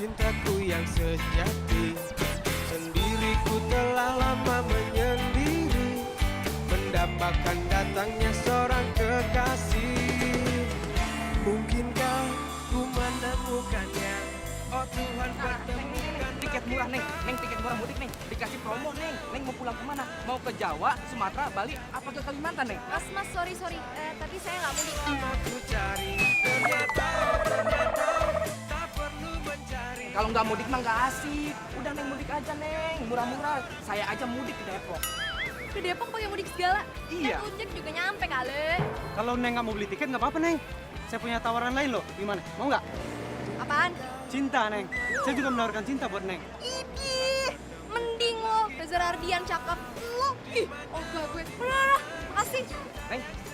cintaku yang sejati. Sendiriku telah lama menyendiri, mendapatkan datangnya seorang kekasih. Mungkinkah ku menemukannya? Oh Tuhan, pertemukan Tiket murah, Neng. Neng, tiket murah mudik, Neng. Dikasih promo, Neng. Neng mau pulang kemana? Mau ke Jawa, Sumatera, Bali, apa ke Kalimantan, Neng? Mas, sorry. Tapi saya nggak mudik. aku cari, ternyata tak perlu mencari. Kalau nggak mudik mah nggak asik. Udah, Neng, mudik aja, Neng. Murah-murah. Saya aja mudik ke Depok. Ke Depok pakai mudik segala. Iya. Kan Ojek juga nyampe kali. Kalau Neng nggak mau beli tiket nggak apa-apa, Neng. Saya punya tawaran lain loh. Gimana? Mau nggak? Apaan? Cinta, Neng. Saya juga menawarkan cinta buat Neng. Idih, mending lo Reza Ardian cakep. Lo, ih, enggak gue. Bener, makasih.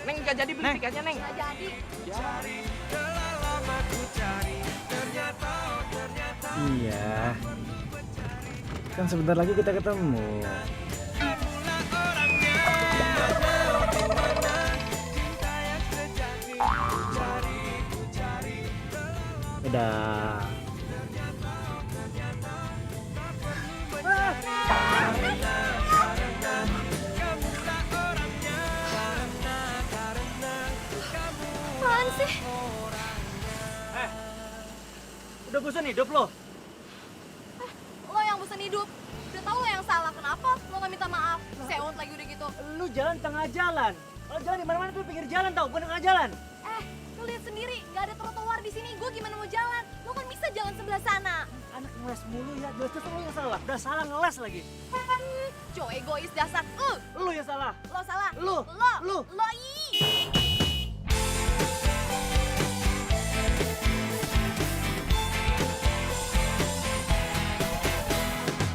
Neng nggak jadi beli Neng. tiketnya, Neng. Nggak jadi. Cari, telah lama ku cari, ternyata. Iya. Kan sebentar lagi kita ketemu. Kamulah orangnya, di mana cinta yang sejati. Ku cari. Udah. Apaan sih? Udah bosan hidup lo? Lo yang bosan hidup. Udah tahu lo yang salah. Kenapa lo nggak minta maaf? Sewot lagi udah gitu. Lu jalan tengah jalan. Kalau jalan di mana-mana tuh pinggir jalan tau, bukan tengah jalan. Lo lihat sendiri, nggak ada trotoar di sini. Gue gimana mau jalan? Lo kan bisa jalan sebelah sana. Anak ngeles mulu ya, jelas-jelas lu yang salah. Udah salah ngeles lagi. Cowok egois dasar. Lu yang salah. Lo salah. Lu. Lo ih.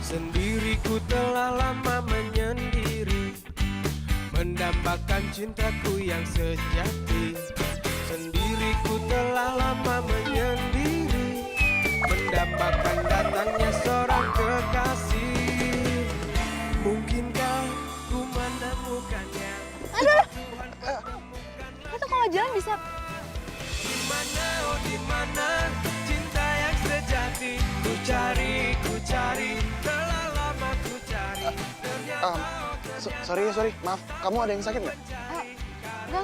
Sendiriku telah lama menyendiri, mendambakan cintaku yang sejati. Sendiriku telah lama menyendiri, mendambakan datangnya seorang kekasih. Mungkinkah ku menemukannya? Aduh. Lo tuh kalau jalan bisa. Dimana, oh dimana cinta yang sejati? Ku cari, telah lama ku cari. Ternyata Sorry, maaf. Kamu ada yang sakit nggak? Enggak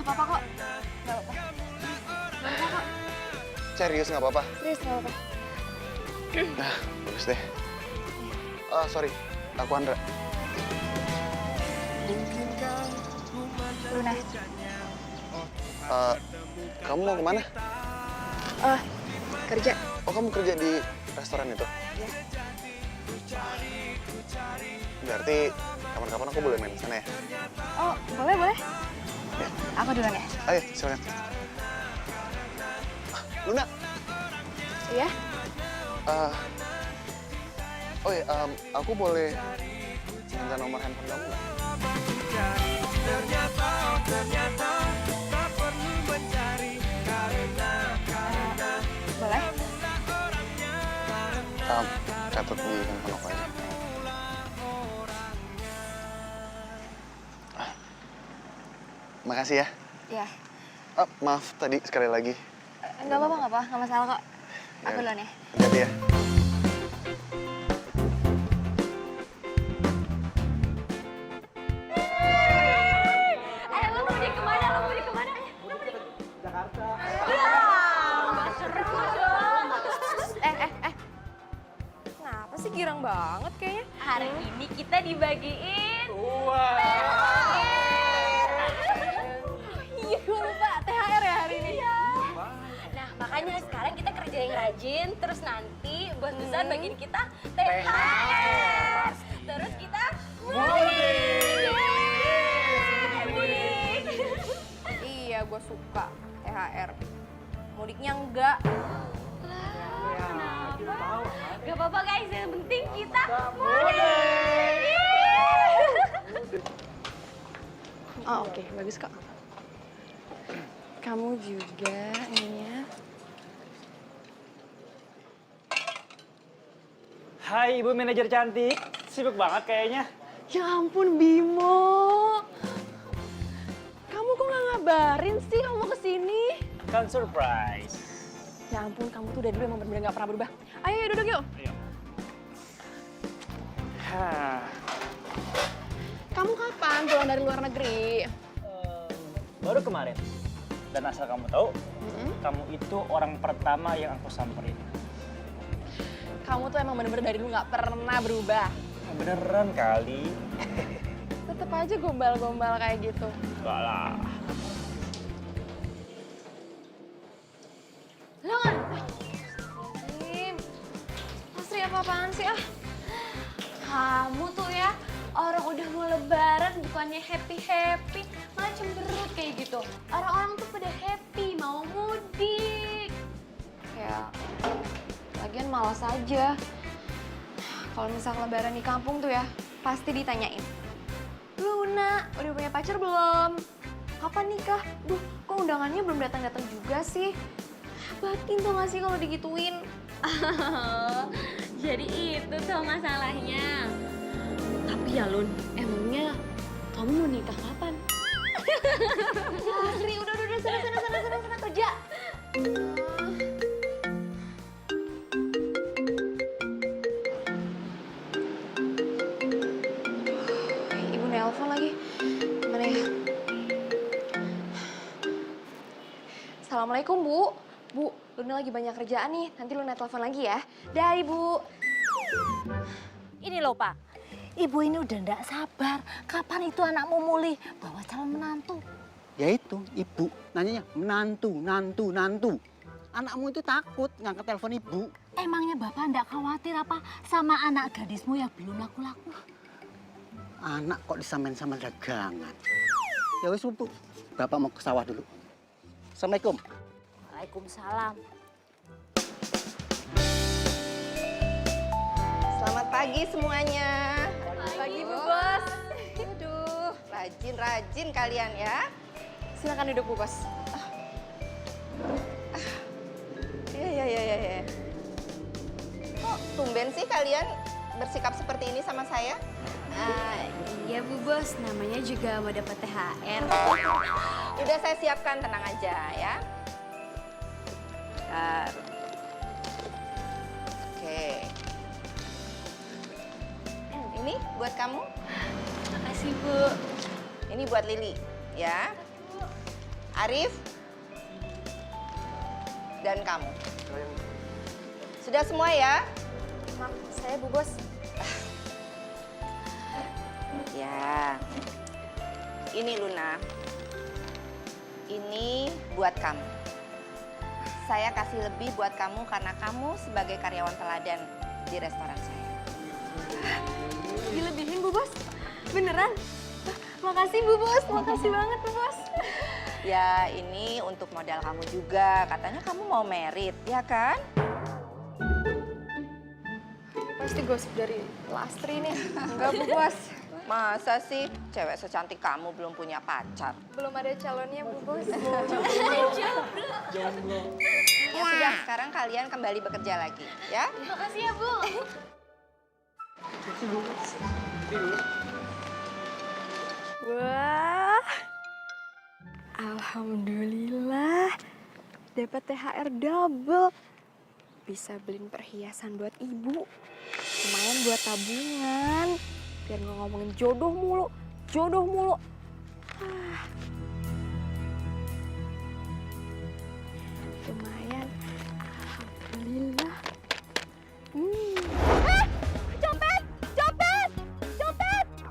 apa-apa kok. Enggak apa-apa kok. Serius nggak apa-apa? Serius enggak apa-apa. Nah, bagus deh. Sorry, aku Andra. mungkinkah ku Luna. menemukannya? Kamu mau kemana? Kerja. Oh, kamu kerja di restoran itu? Iya. Berarti kapan-kapan aku boleh main ke sana ya? Oh, boleh. Ya. Aku duluan ya? Ayo, silakan. Luna. Iya. Oh ya, aku boleh minta nomor handphone kamu nggak? Ternyata tak perlu mencari karena Boleh. Catat di handphone aku aja. Makasih ya. Iya. Maaf tadi sekali lagi. Enggak apa-apa, enggak masalah kok. Aku duluan ya. Hati-hati ya. Lo mudik kemana? Jakarta. Kenapa sih girang banget kayaknya? Hari ini kita dibagiin. Iya, gue lupa. THR ya hari ini. Nah, makanya sekarang kita kerja yang rajin, terus nanti bos besar bagiin kita THR. Terus kita mudik. Iya, gue suka THR. Mudiknya enggak. Gak apa-apa guys, yang penting kita mudik. Oh, oke. Bagus kok. Kamu juga ininya. Hai Ibu manajer cantik, sibuk banget kayaknya. Ya ampun Bimo, kamu kok nggak ngabarin sih kamu mau kesini? Kan surprise. Ya ampun, kamu tuh dari dulu emang bener-bener gak pernah berubah. Ayo, duduk yuk. Kamu kapan pulang dari luar negeri? Baru kemarin. Dan asal kamu tahu, kamu itu orang pertama yang aku samperin. Kamu tuh emang bener-bener dari dulu gak pernah berubah. Beneran kali. Tetep aja gombal-gombal kayak gitu. Enggak lah. Lo kan? Asri apa-apaan sih ah? Kamu tuh ya, orang udah mau lebaran bukannya happy-happy, malah cemberut kayak gitu. Orang-orang tuh pada happy, mau mudik. Ya, lagian malas aja. Kalau misal lebaran di kampung tuh ya, pasti ditanyain. Luna, udah punya pacar belum? Kapan nikah? Duh, kok undangannya belum datang-datang juga sih? Batin tuh gak sih kalau digituin? Jadi itu tuh masalahnya. Tapi ya Lun, emangnya kamu mau nikah kapan? Asri, udah, sana kerja. Ibu nelpon lagi. Gimana ya? Assalamualaikum, Bu. Bu, Luna lagi banyak kerjaan nih. Nanti Luna telepon lagi ya. Dah, Ibu. Ini loh Pak, Ibu ini udah ndak sabar. Kapan itu anakmu mulih bawa calon menantu? Ya itu, Ibu nanyanya nantu. Anakmu itu takut ngangkat telepon Ibu. Emangnya Bapak ndak khawatir apa sama anak gadismu yang belum laku-laku? Anak kok disamain sama dagangan. Ya wis, Bu. Bapak mau ke sawah dulu. Assalamualaikum. Waalaikumsalam. Selamat pagi semuanya. Pagi, Bu Bos. Aduh, rajin kalian ya. Silakan duduk, Bu Bos. Ya. Kok tumben sih kalian bersikap seperti ini sama saya? Iya Bu Bos, namanya juga mau dapat THR. Udah saya siapkan, tenang aja ya. Bentar. Oke. Ini buat kamu. Makasih Bu. Ini buat Lili, ya. Arif. Dan kamu. Sudah semua ya? Maaf, saya Bu Bos. Ya. Ini Luna. Ini buat kamu. Saya kasih lebih buat kamu karena kamu sebagai karyawan teladan di restoran saya. Dilebihin, Bu Bos? Beneran? Makasih, Bu Bos. Makasih banget, Bu Bos. Ya, ini untuk modal kamu juga. Katanya kamu mau merit, ya kan? Pasti gosip dari Lastri nih. Enggak, Bu Bos. Masa sih cewek secantik kamu belum punya pacar? Belum ada calonnya, Bu Bos. Ya sudah, sekarang kalian kembali bekerja lagi, ya? Makasih ya Bu. Wah. Alhamdulillah. Dapat THR double. Bisa beliin perhiasan buat ibu. Lumayan buat tabungan. Biar nggak ngomongin jodoh mulu. Lumayan. Alhamdulillah. Copet!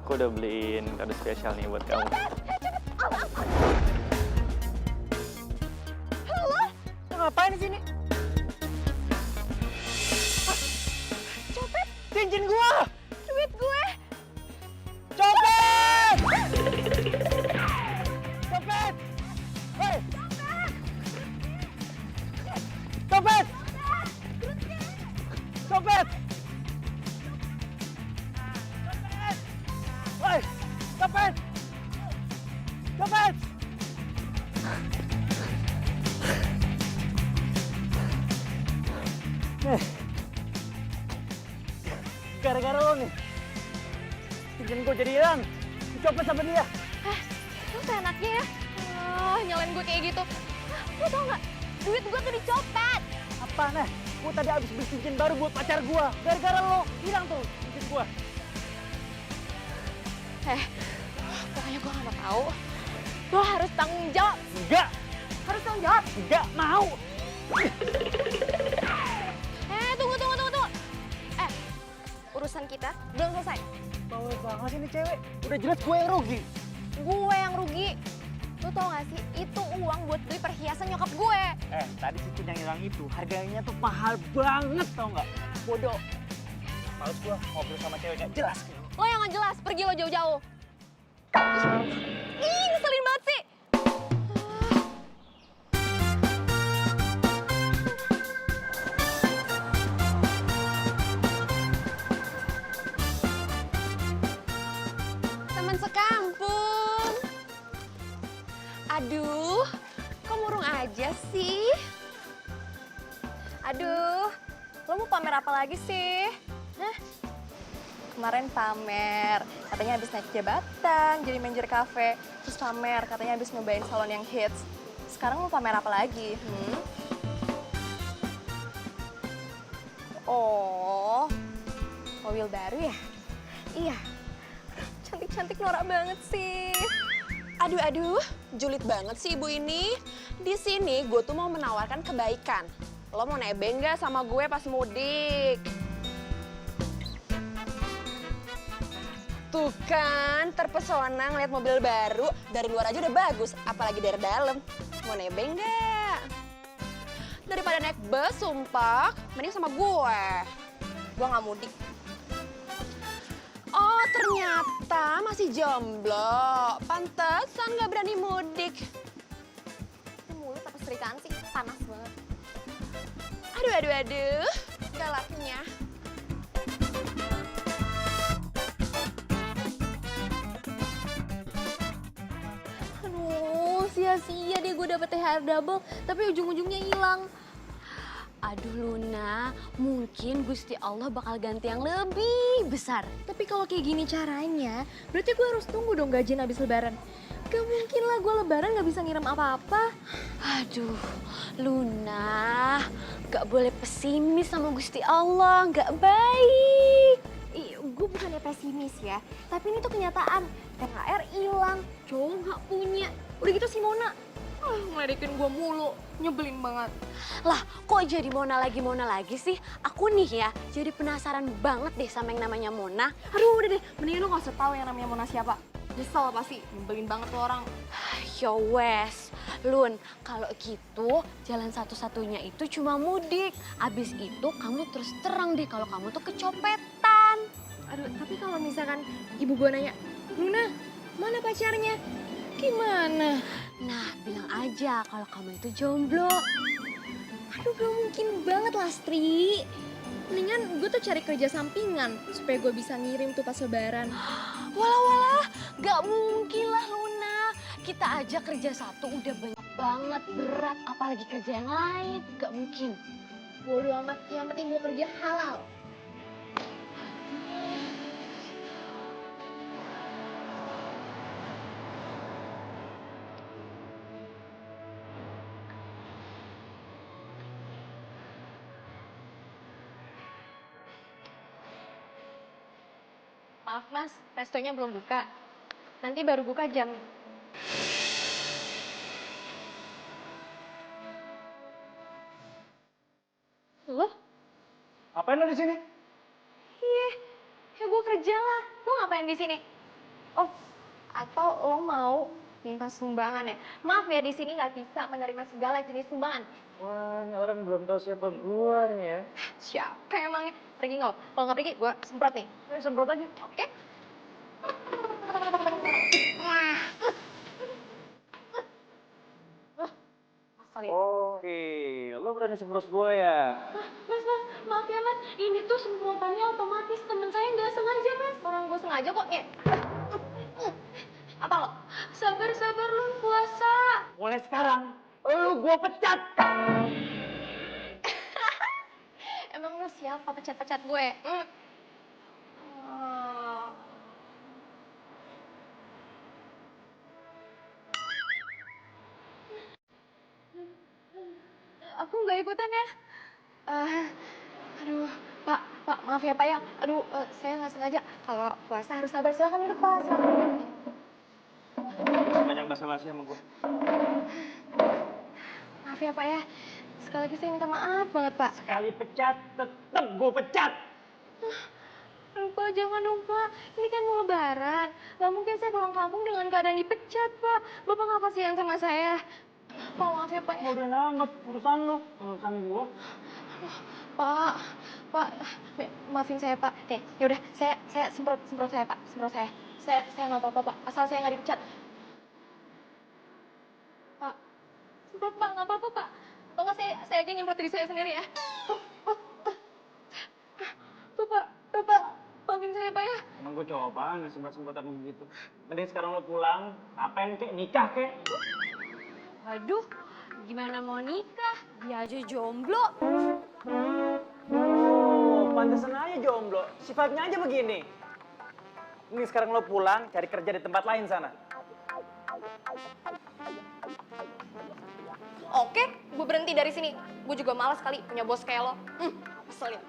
Aku udah beliin kado spesial nih buat kamu. Halo? Lo ngapain di sini? Copet? Cincin gua! Duit gue! Copet! Copet! Hei! Copet! Copet! Hei! Copet! Copet! Gara-gara lo nih, cincin gue jadi hilang. Dicopet sama dia. Lu seenaknya ya? Nyalain gue kayak gitu. Lu tau gak? Duit gue tuh dicopet. Pan, gue tadi abis beli cincin baru buat pacar gue. Gara-gara lo hilang tuh cincin gue. Pokoknya gue gak mau tahu. Lo harus tanggung jawab. Enggak. Harus tanggung jawab. Enggak mau. Tunggu. Urusan kita belum selesai. Bawel banget sih ini cewek. Udah jelas gue yang rugi. Gue yang rugi. Lo tau gak sih, itu uang buat beli perhiasan nyokap gue. Tadi cincin yang hilang itu harganya tuh mahal banget tau nggak? Bodoh. Males gua ngobrol sama cewek nggak jelas gitu. Lo yang gak jelas, pergi lo jauh-jauh. Ih, ngeselin banget sih. Teman sekampung. Aduh, kok murung aja sih? Aduh, lo mau pamer apa lagi sih? Hah? Kemarin pamer, katanya habis naik jabatan, jadi manajer kafe. Terus pamer, katanya habis nyobain salon yang hits. Sekarang mau pamer apa lagi? Oh, mobil baru ya? Iya, cantik-cantik norak banget sih. Aduh, julid banget sih ibu ini. Di sini gue tuh mau menawarkan kebaikan. Lo mau nebeng gak sama gue pas mudik? Tuh kan, terpesona ngeliat mobil baru. Dari luar aja udah bagus, apalagi dari dalam. Mau nebeng gak? Daripada naik bus, sumpah, mending sama gue. Gue gak mudik. Oh, ternyata masih jomblo. Pantesan gak berani mudik. Ini mulut apa serikaan sih? Panas banget. Aduh. Galaknya. Aduh, sia-sia deh gue dapet THR double, tapi ujung-ujungnya hilang. Aduh Luna, mungkin Gusti Allah bakal ganti yang lebih besar. Tapi kalau kayak gini caranya, berarti gue harus tunggu dong gajian habis lebaran. Gak mungkin lah gue lebaran gak bisa ngirim apa-apa. Aduh, Luna, gak boleh pesimis sama Gusti Allah, gak baik. Gue bukannya pesimis ya, tapi ini tuh kenyataan. THR hilang, cowok gak punya. Udah gitu si Mona, ngeledekin gue mulu, nyebelin banget. Lah, kok jadi Mona lagi sih? Aku nih ya, jadi penasaran banget deh sama yang namanya Mona. Aduh udah deh, mendingan lo gak usah tau yang namanya Mona siapa. Nyesel pasti, nyebelin banget tuh orang. Yo wes, Lun, kalau gitu jalan satu-satunya itu cuma mudik. Abis itu kamu terus terang deh kalau kamu tuh kecopetan. Aduh, tapi kalau misalkan ibu gue nanya, Luna, mana pacarnya? Gimana? Nah, bilang aja kalau kamu itu jomblo. Aduh, gak mungkin banget Lastri. Mendingan gue tuh cari kerja sampingan supaya gue bisa ngirim tuh pas lebaran. Walah, gak mungkin lah Luna. Kita aja kerja satu udah banyak banget, berat. Apalagi kerja yang lain, gak mungkin. Bodo amat, yang penting gue kerja halal. Maaf mas, restonya belum buka. Nanti baru buka jam. Lo? Ngapain lo di sini? Iya, ya gue kerja lah. Lo ngapain di sini? Oh, atau lo mau minta sumbangan ya? Maaf ya, di sini nggak bisa menerima segala jenis sumbangan. Wah, ini orang belum tahu siapa gua nih ya. Siapa emangnya? Pergi nggak? Kalau nggak pergi, gue semprot nih. Semprot aja. Oke? Oke, lo berani semprot gua ya? Mas, maaf ya mas, ini tuh semprotannya otomatis, temen saya nggak sengaja mas. Orang gue sengaja kok ya. Apa lo? Sabar lu puasa. Mulai sekarang, lu gua pecat. Emang lu siapa pecat-pecat gue? Aku nggak ikutan ya. Aduh, Pak, maaf ya Pak ya. Aduh, saya nggak sengaja. Kalau puasa harus sabar. Silakan duduk Pak. Banyak basa-basi sama gue. Maaf ya Pak ya. Sekali lagi saya minta maaf banget Pak. Sekali pecat, tetep gue pecat. Aduh Pak, jangan dong Pak. Ini kan mau lebaran. Gak mungkin saya pulang kampung dengan keadaan dipecat Pak. Bapak nggak kasihan sama saya. Pak, maaf ya Pak. Udah nangkep urusan lo, urusan gue. Pak, maafin saya Pak. Nih, yaudah, saya semprot saya Pak, semprot saya. Saya nggak apa-apa Pak, asal saya nggak dipecat. Pak, semprot Pak, nggak apa-apa Pak. Kalau nggak saya aja nyemprot diri saya sendiri ya. Tuh Pak, maafin saya Pak ya. Emang gue cowok banget semprot-semprot apa begitu. Mending sekarang lo pulang, apain kek, nikah kek. Waduh, gimana mau nikah? Dia aja jomblo. Oh, pantesan aja jomblo. Sifatnya aja begini. Mending sekarang lo pulang, cari kerja di tempat lain sana. Oke, gue berhenti dari sini. Gue juga malas kali punya bos kayak lo. Keselin.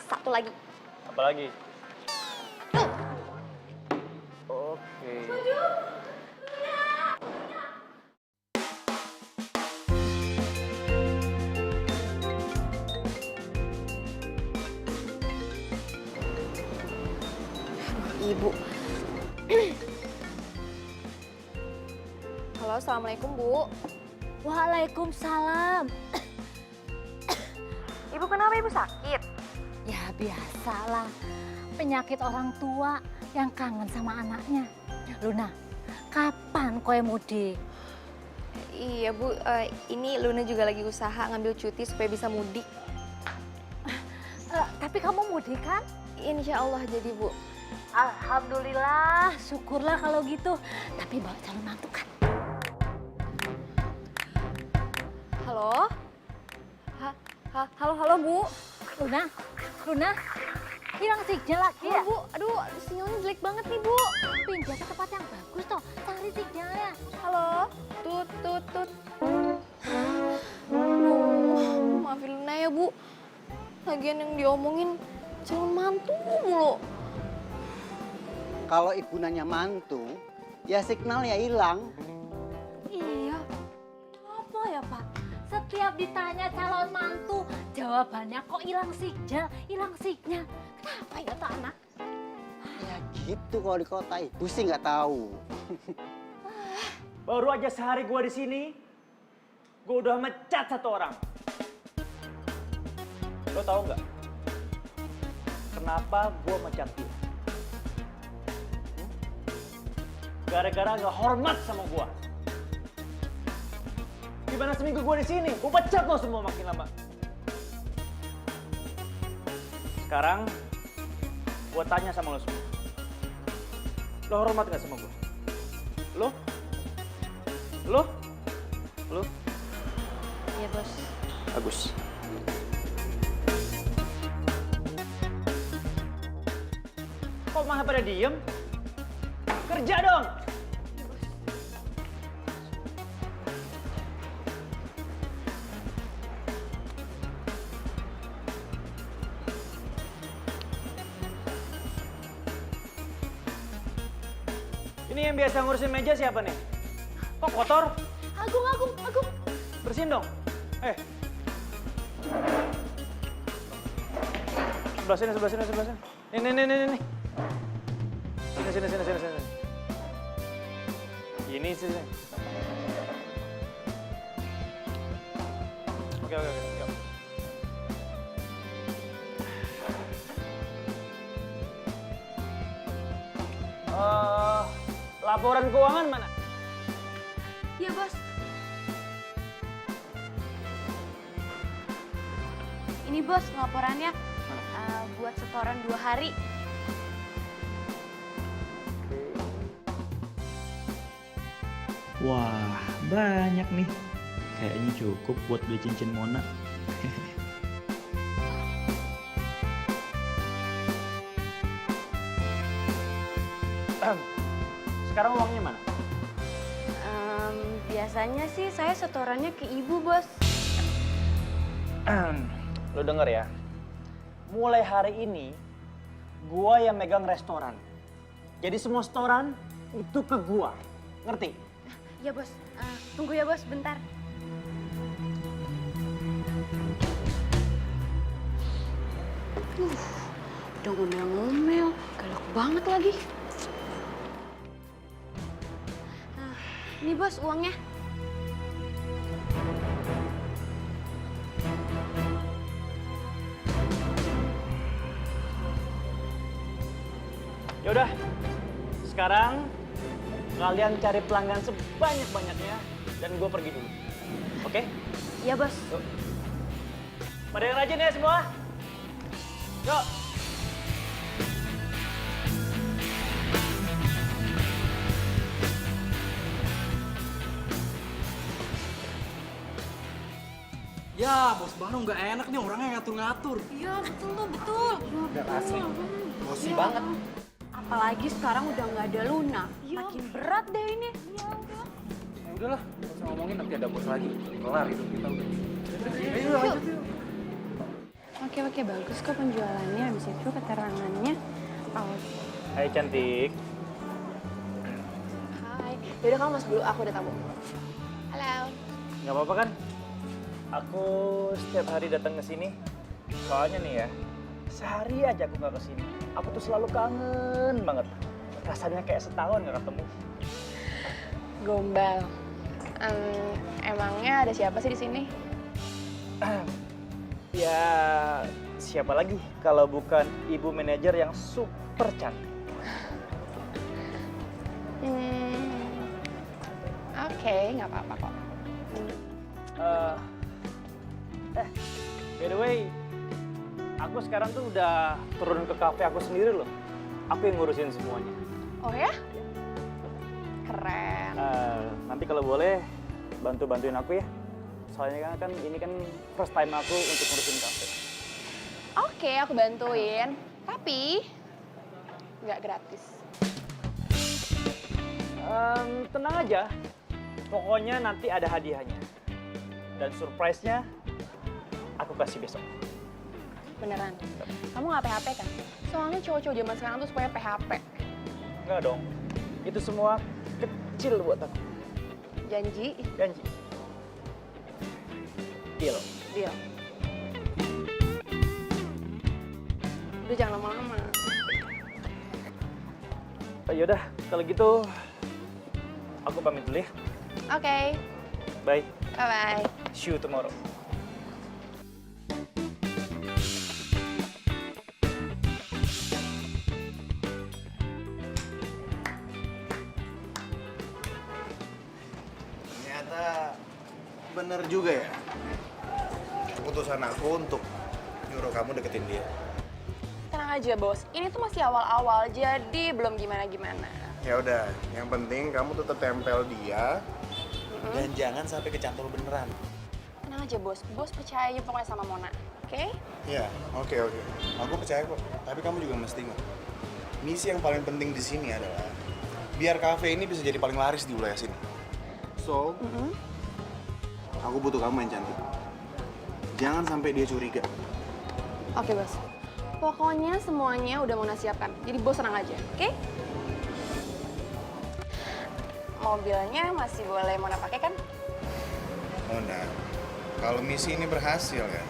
Satu lagi. Apa lagi? Oke. Ibu. Halo, assalamualaikum Bu. Waalaikumsalam. Ibu kenapa Ibu sakit? Ya biasalah, penyakit orang tua yang kangen sama anaknya. Luna, kapan koe mudik? Iya Bu, ini Luna juga lagi usaha ngambil cuti supaya bisa mudik. Tapi kamu mudik kan? Insya Allah jadi Bu. Alhamdulillah, syukurlah kalau gitu. Tapi bawa calon mantu kan? Halo? Halo Bu. Luna, hilang sinyal lagi ya? Bu, aduh sinyalnya jelek banget nih Bu. Pindah ke tempat yang bagus toh, cari sinyalnya. Halo? Tut. Aduh, maafin Luna ya Bu. Lagian yang diomongin calon mantu mulu. Kalau ibu nanya mantu, ya signalnya hilang. Iya. Apa ya Pak? Setiap ditanya calon mantu, jawabannya kok hilang sinyal. Kenapa ya tak anak? Ya gitu kalau di kota, ibu sih nggak tahu. Baru aja sehari gue di sini, gue udah mecat satu orang. Lo tau nggak? Kenapa gue mecat dia? Gara-gara gak hormat sama gue. Gimana seminggu gue di sini? Gue pecat lo semua makin lama. Sekarang, gue tanya sama lo semua. Lo hormat gak sama gue? Lo? Iya Bos. Bagus. Kok malah pada diem? Kerja dong! Ini yang biasa ngurusin meja siapa nih? Kok kotor? Agung. Bersihin dong. Sebelah sini. Nih. Sini. Ini sih. Oke, yuk. Laporan keuangan mana? Iya Bos. Ini Bos laporannya buat setoran 2 hari. Wah, banyak nih. Kayaknya cukup buat beli cincin Mona. Sekarang uangnya mana? Biasanya sih saya setorannya ke ibu, Bos. Lo denger ya, mulai hari ini gua yang megang restoran. Jadi semua setoran itu ke gua, ngerti? Ya, Bos. Tunggu ya, Bos, bentar. Udah ngomel-ngomel, galak banget lagi. Ini Bos uangnya. Yaudah, sekarang kalian cari pelanggan sebanyak-banyaknya dan gue pergi dulu. Oke? Iya, Bos. Yuk. Pada yang rajin ya semua. Yuk. Ya, bos baru nggak enak nih orangnya ngatur-ngatur. Iya betul tuh, betul. Udah asli. Bosi banget. Apalagi sekarang udah nggak ada Luna. Makin berat deh ini. Ya udahlah, nggak usah ngomongin nanti ada bos lagi. Kelar itu kita udah. Ayo lanjut yuk. Oke, bagus kok penjualannya. Habis itu keterangannya. Hai cantik. Hai. Yaudah kamu masuk dulu, aku udah tamu. Halo. Nggak apa-apa kan? Aku setiap hari datang ke sini. Soalnya nih ya, sehari aja aku nggak ke sini. Aku tuh selalu kangen banget. Rasanya kayak setahun nggak ketemu. Gombal. Emangnya ada siapa sih di sini? Ya, siapa lagi kalau bukan ibu manajer yang super cantik. Oke, nggak apa-apa kok. By the way, aku sekarang tuh udah turun ke kafe aku sendiri loh. Aku yang ngurusin semuanya. Oh ya? Keren. Nanti kalau boleh bantuin aku ya. Soalnya kan ini kan first time aku untuk ngurusin kafe. Oke, aku bantuin. Tapi nggak gratis. Tenang aja. Pokoknya nanti ada hadiahnya. Dan surprise-nya aku kasih besok. Beneran? Kamu nggak PHP kan? Soalnya cowok-cowok zaman sekarang tuh supaya PHP. Enggak dong. Itu semua kecil buat aku. Janji? Janji. Deal. Deal. Udah jangan lama-lama. Yaudah, kalau gitu aku pamit dulu ya. Oke. Bye. Bye-bye. See you tomorrow. Ternyata bener juga ya. Keputusan aku untuk nyuruh kamu deketin dia. Tenang aja, Bos. Ini tuh masih awal-awal, jadi belum gimana-gimana. Ya udah, yang penting kamu tetap tempel dia dan jangan sampai kecantol beneran. Tenang aja, Bos. Bos percaya aja pokoknya sama Mona. Oke? Iya, oke. Aku percaya kok. Tapi kamu juga mesti ingat. Misi yang paling penting di sini adalah biar kafe ini bisa jadi paling laris di wilayah sini. So, aku butuh kamu yang cantik. Jangan sampai dia curiga. Oke, Bos. Pokoknya semuanya udah Mona siapkan. Jadi Bos tenang aja, oke? Mobilnya masih boleh Mona pakai kan? Mona, kalau misi ini berhasil ya,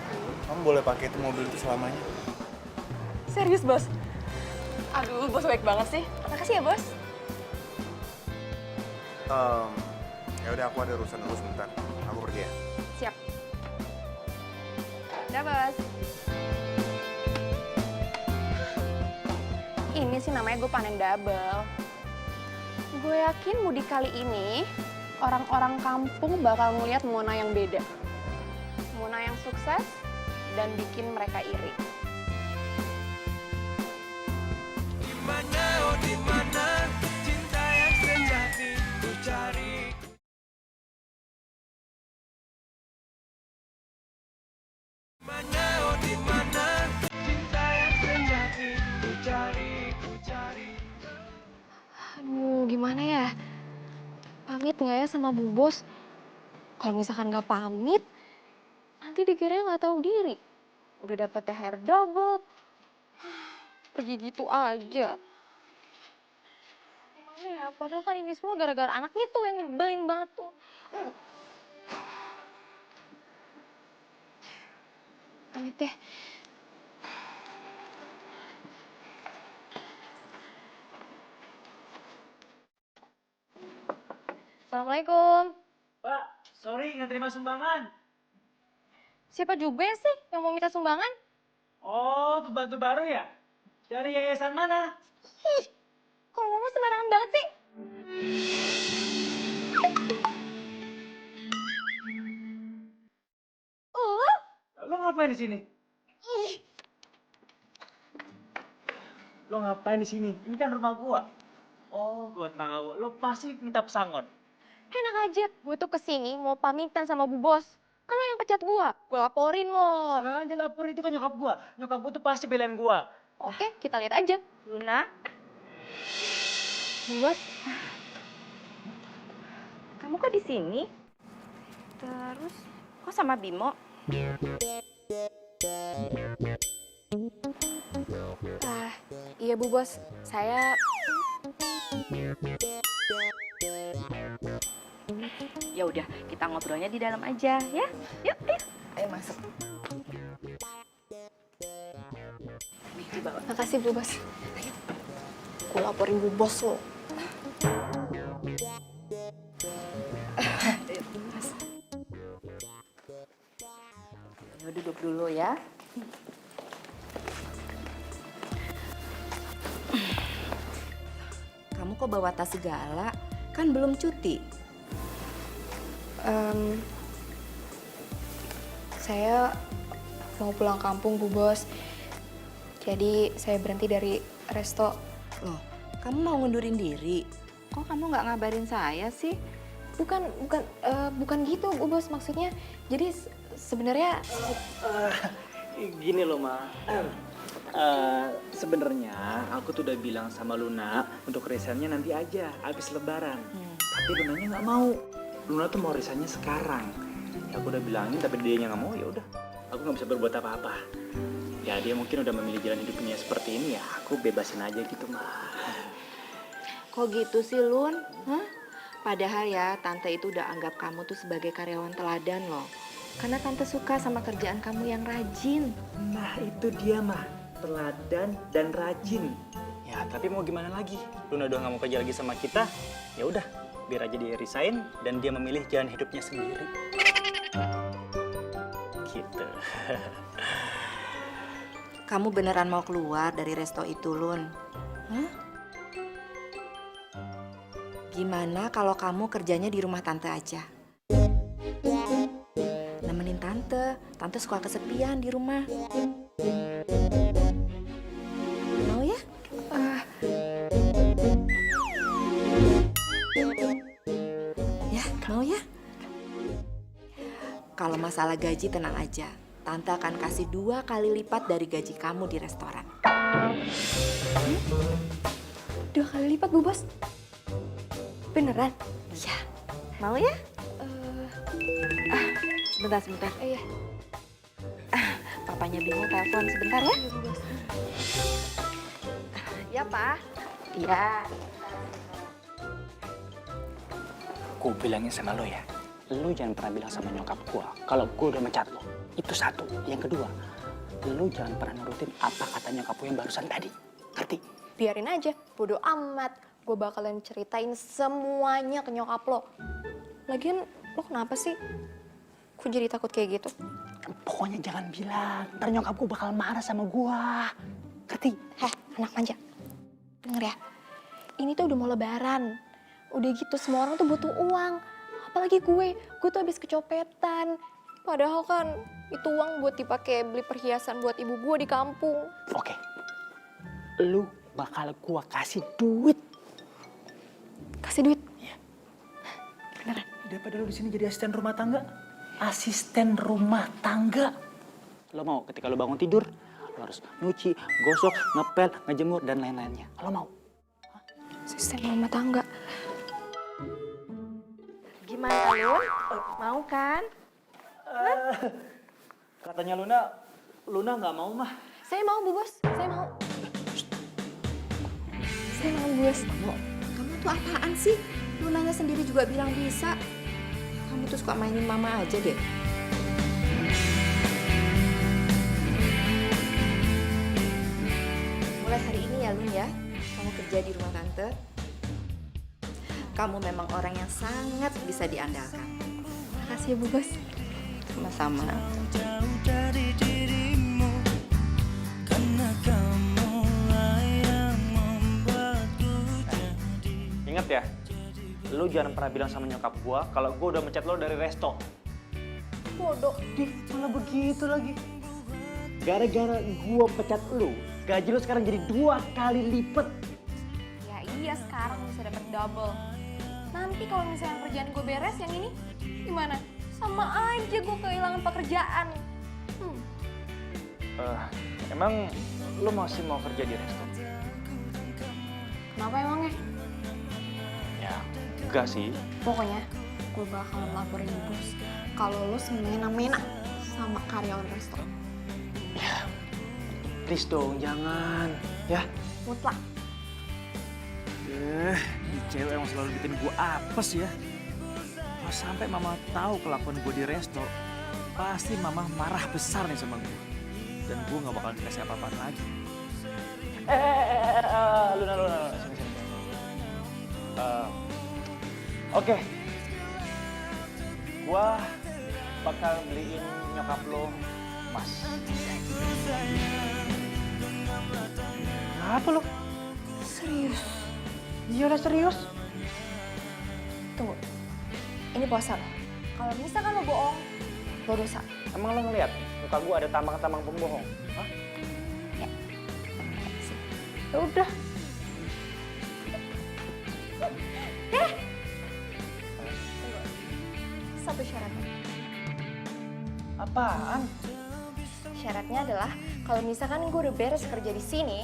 kamu boleh pakai itu mobil itu selamanya. Serius, Bos? Aduh, Bos baik banget sih. Makasih ya, Bos. Ya udah, aku ada urusan dulu sebentar. Aku pergi ya. Siap. Udah, Bos. Ini sih namanya gue panen double. Gue yakin mudik kali ini orang-orang kampung bakal ngeliat Mona yang beda. Mona yang sukses dan bikin mereka iri. Dimana, oh dimana cinta yang sejati ku cari. Dimana, oh dimana cinta yang sejati ku cari. Aduh, gimana ya? Pamit nggak ya sama Bu Bos? Kalau misalkan nggak pamit, nanti dikiranya nggak tahu diri. Udah dapet THR double, pergi gitu aja. Emangnya ya, padahal kan ini semua gara-gara anaknya tuh yang nyebelin banget tuh. Pamit deh. Assalamualaikum. Pak, sorry nggak terima sumbangan. Siapa juga sih yang mau minta sumbangan? Oh, pembantu baru ya? Dari yayasan mana? Ih, kalau ngomong sembarangan banget sih. Lo ngapain di sini? Lo ngapain di sini? Ini kan rumah gua. Oh, gua tahu. Lo pasti minta pesangon. Enak aja, gue tuh kesini mau pamitan sama Bu Bos. Kan lo yang pecat gue laporin lo. Jangan laporin, itu kan nyokap gua. Nyokap gua tuh pasti belain gua. Oke, kita lihat aja. Luna, Bu Bos, kamu kok di sini? Terus, kok sama Bimo? Iya Bu Bos, saya... Ya udah, kita ngobrolnya di dalam aja ya. Yuk, ayo. Ayo masuk. Nih, dibawa. Makasih Bu Bos. Gue laporin Bu Bos lo. Ayo duduk dulu ya. Kamu kok bawa tas segala? Kan belum cuti. Saya mau pulang kampung Bu Bos. Jadi saya berhenti dari resto. Loh, kamu mau ngundurin diri? Kok kamu nggak ngabarin saya sih? Bukan gitu Bu Bos, maksudnya. Jadi sebenarnya Gini loh, Ma. Sebenarnya aku tuh udah bilang sama Luna untuk resignnya nanti aja habis Lebaran. Tapi Lunanya nggak mau. Luna tuh mau resignnya sekarang. Ya aku udah bilangin tapi dianya nggak mau, ya udah. Aku nggak bisa berbuat apa-apa. Ya dia mungkin udah memilih jalan hidupnya seperti ini, ya aku bebasin aja gitu, Ma. Kok gitu sih, Lun? Hah? Padahal ya, Tante itu udah anggap kamu tuh sebagai karyawan teladan loh. Karena Tante suka sama kerjaan kamu yang rajin. Nah, itu dia, mah. Teladan dan rajin. Ya, tapi mau gimana lagi? Luna udah nggak mau kerja lagi sama kita. Ya udah, biar aja dia resign dan dia memilih jalan hidupnya sendiri. Gitu. Kamu beneran mau keluar dari resto itu, Lun? Hah? Gimana kalau kamu kerjanya di rumah Tante aja? Nemenin Tante. Tante suka kesepian di rumah. Mau ya? Ya, mau ya? Kalau masalah gaji tenang aja. Tante akan kasih 2 kali lipat dari gaji kamu di restoran. 2 kali lipat Bu Bos? Beneran? Iya. Mau ya? Sebentar. Iya. Papanya Bimo telepon sebentar ya. Ya, Pak. Iya. Gue bilangin sama lo ya, lo jangan pernah bilang sama nyokap gue kalau gue udah mecat lo. Itu satu. Yang kedua, lo jangan pernah nurutin apa kata nyokap gue yang barusan tadi. Ngerti? Biarin aja, bodo amat. Gue bakalan ceritain semuanya ke nyokap lo. Lagian, lo kenapa sih? Kok jadi takut kayak gitu? Pokoknya jangan bilang, ntar nyokap gue bakal marah sama gue. Ngerti? Heh, anak manja. Denger ya, ini tuh udah mau lebaran. Udah gitu semua orang tuh butuh uang. Apalagi gue tuh habis kecopetan. Padahal kan itu uang buat dipakai beli perhiasan buat ibu gue di kampung. Oke, lu bakal gue kasih duit. Kasih duit? Iya. Beneran? Daripada lo di sini jadi asisten rumah tangga. Asisten rumah tangga. Lo mau ketika lo bangun tidur, lo harus nyuci, gosok, ngepel, ngejemur, dan lain-lainnya. Lo mau? Asisten rumah tangga. Gimana, Lun? Mau kan? Katanya Luna nggak mau mah. Saya mau, Bu Bos. Saya mau. Saya mau, Bu Bos. Kamu tuh apaan sih? Lunanya sendiri juga bilang bisa. Kamu tuh suka mainin mama aja deh. Mulai hari ini ya, Lun ya. Kamu kerja di rumah tante. Kamu memang orang yang sangat bisa diandalkan. Makasih ya, Bu Bos. Sama-sama. Jauh dari dirimu, karena kamulah yang membuatku jadi. Ingat ya, lu jangan pernah bilang sama nyokap gua kalau gua udah mecat lo dari resto. Bodoh. Dih, malah begitu lagi. Gara-gara gua pecat lu, gaji lu sekarang jadi 2 kali lipat. Ya iya, sekarang bisa dapat double. Nanti kalau misalnya kerjaan gue beres yang ini, gimana? Sama aja gue kehilangan pekerjaan. Emang lu masih mau kerja di resto? Kenapa emangnya? Ya, enggak sih. Pokoknya gue bakalan laporin bos kalau lo semena-mena sama karyawan resto. Ya, please dong, jangan. Ya. Mutlak. Ini cewek emang selalu bikin gue apes ya. Kalau sampai mama tahu kelakuan gue di resto, pasti mama marah besar nih sama gue. Dan gue gak bakal dikasih apa-apaan lagi. Luna, sini. Oke. Gue bakal beliin nyokap lo emas. Apa lo? Serius? Iyalah serius. Tunggu, ini puasa lo. Kalau misalkan lo bohong, lo dosa. Emang lo ngeliat muka gue ada tambang-tambang pembohong? Hah? Ya. Ya udah. Satu syaratnya. Apaan? Syaratnya adalah kalau misalkan gue udah beres kerja di sini,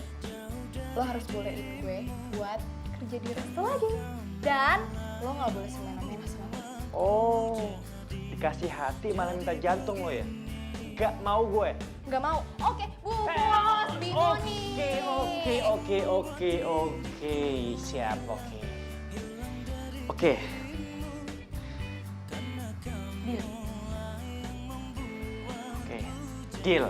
lo harus bolehin gue buat kerja di resto lagi. Dan lo nggak boleh semena-mena sama gue. Oh, dikasih hati malah minta jantung lo ya? Gak mau gue. Nggak mau? Oke, Bu Bos, Bimoni. Oke, siap, oke. Oke. Deal. Oke, deal.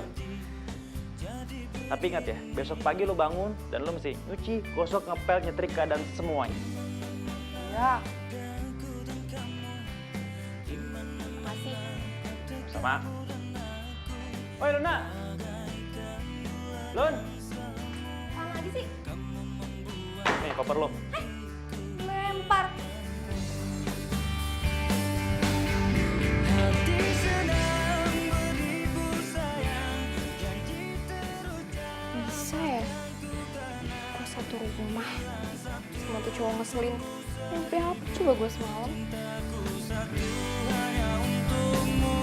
Tapi ingat ya, besok pagi lo bangun dan lo mesti nyuci, gosok, ngepel, nyetrika, dan semuanya. Ya. Makasih. Sama. Oi Luna. Lun. Mana lagi sih? Nih koper lo. Lempar. Hati sedang beribu sayang, janji terucap. Bisa ya? Gue satu rumah sama tuh cowok ngeselin. Mimpi apa coba gue semalam? Hanya untukmu,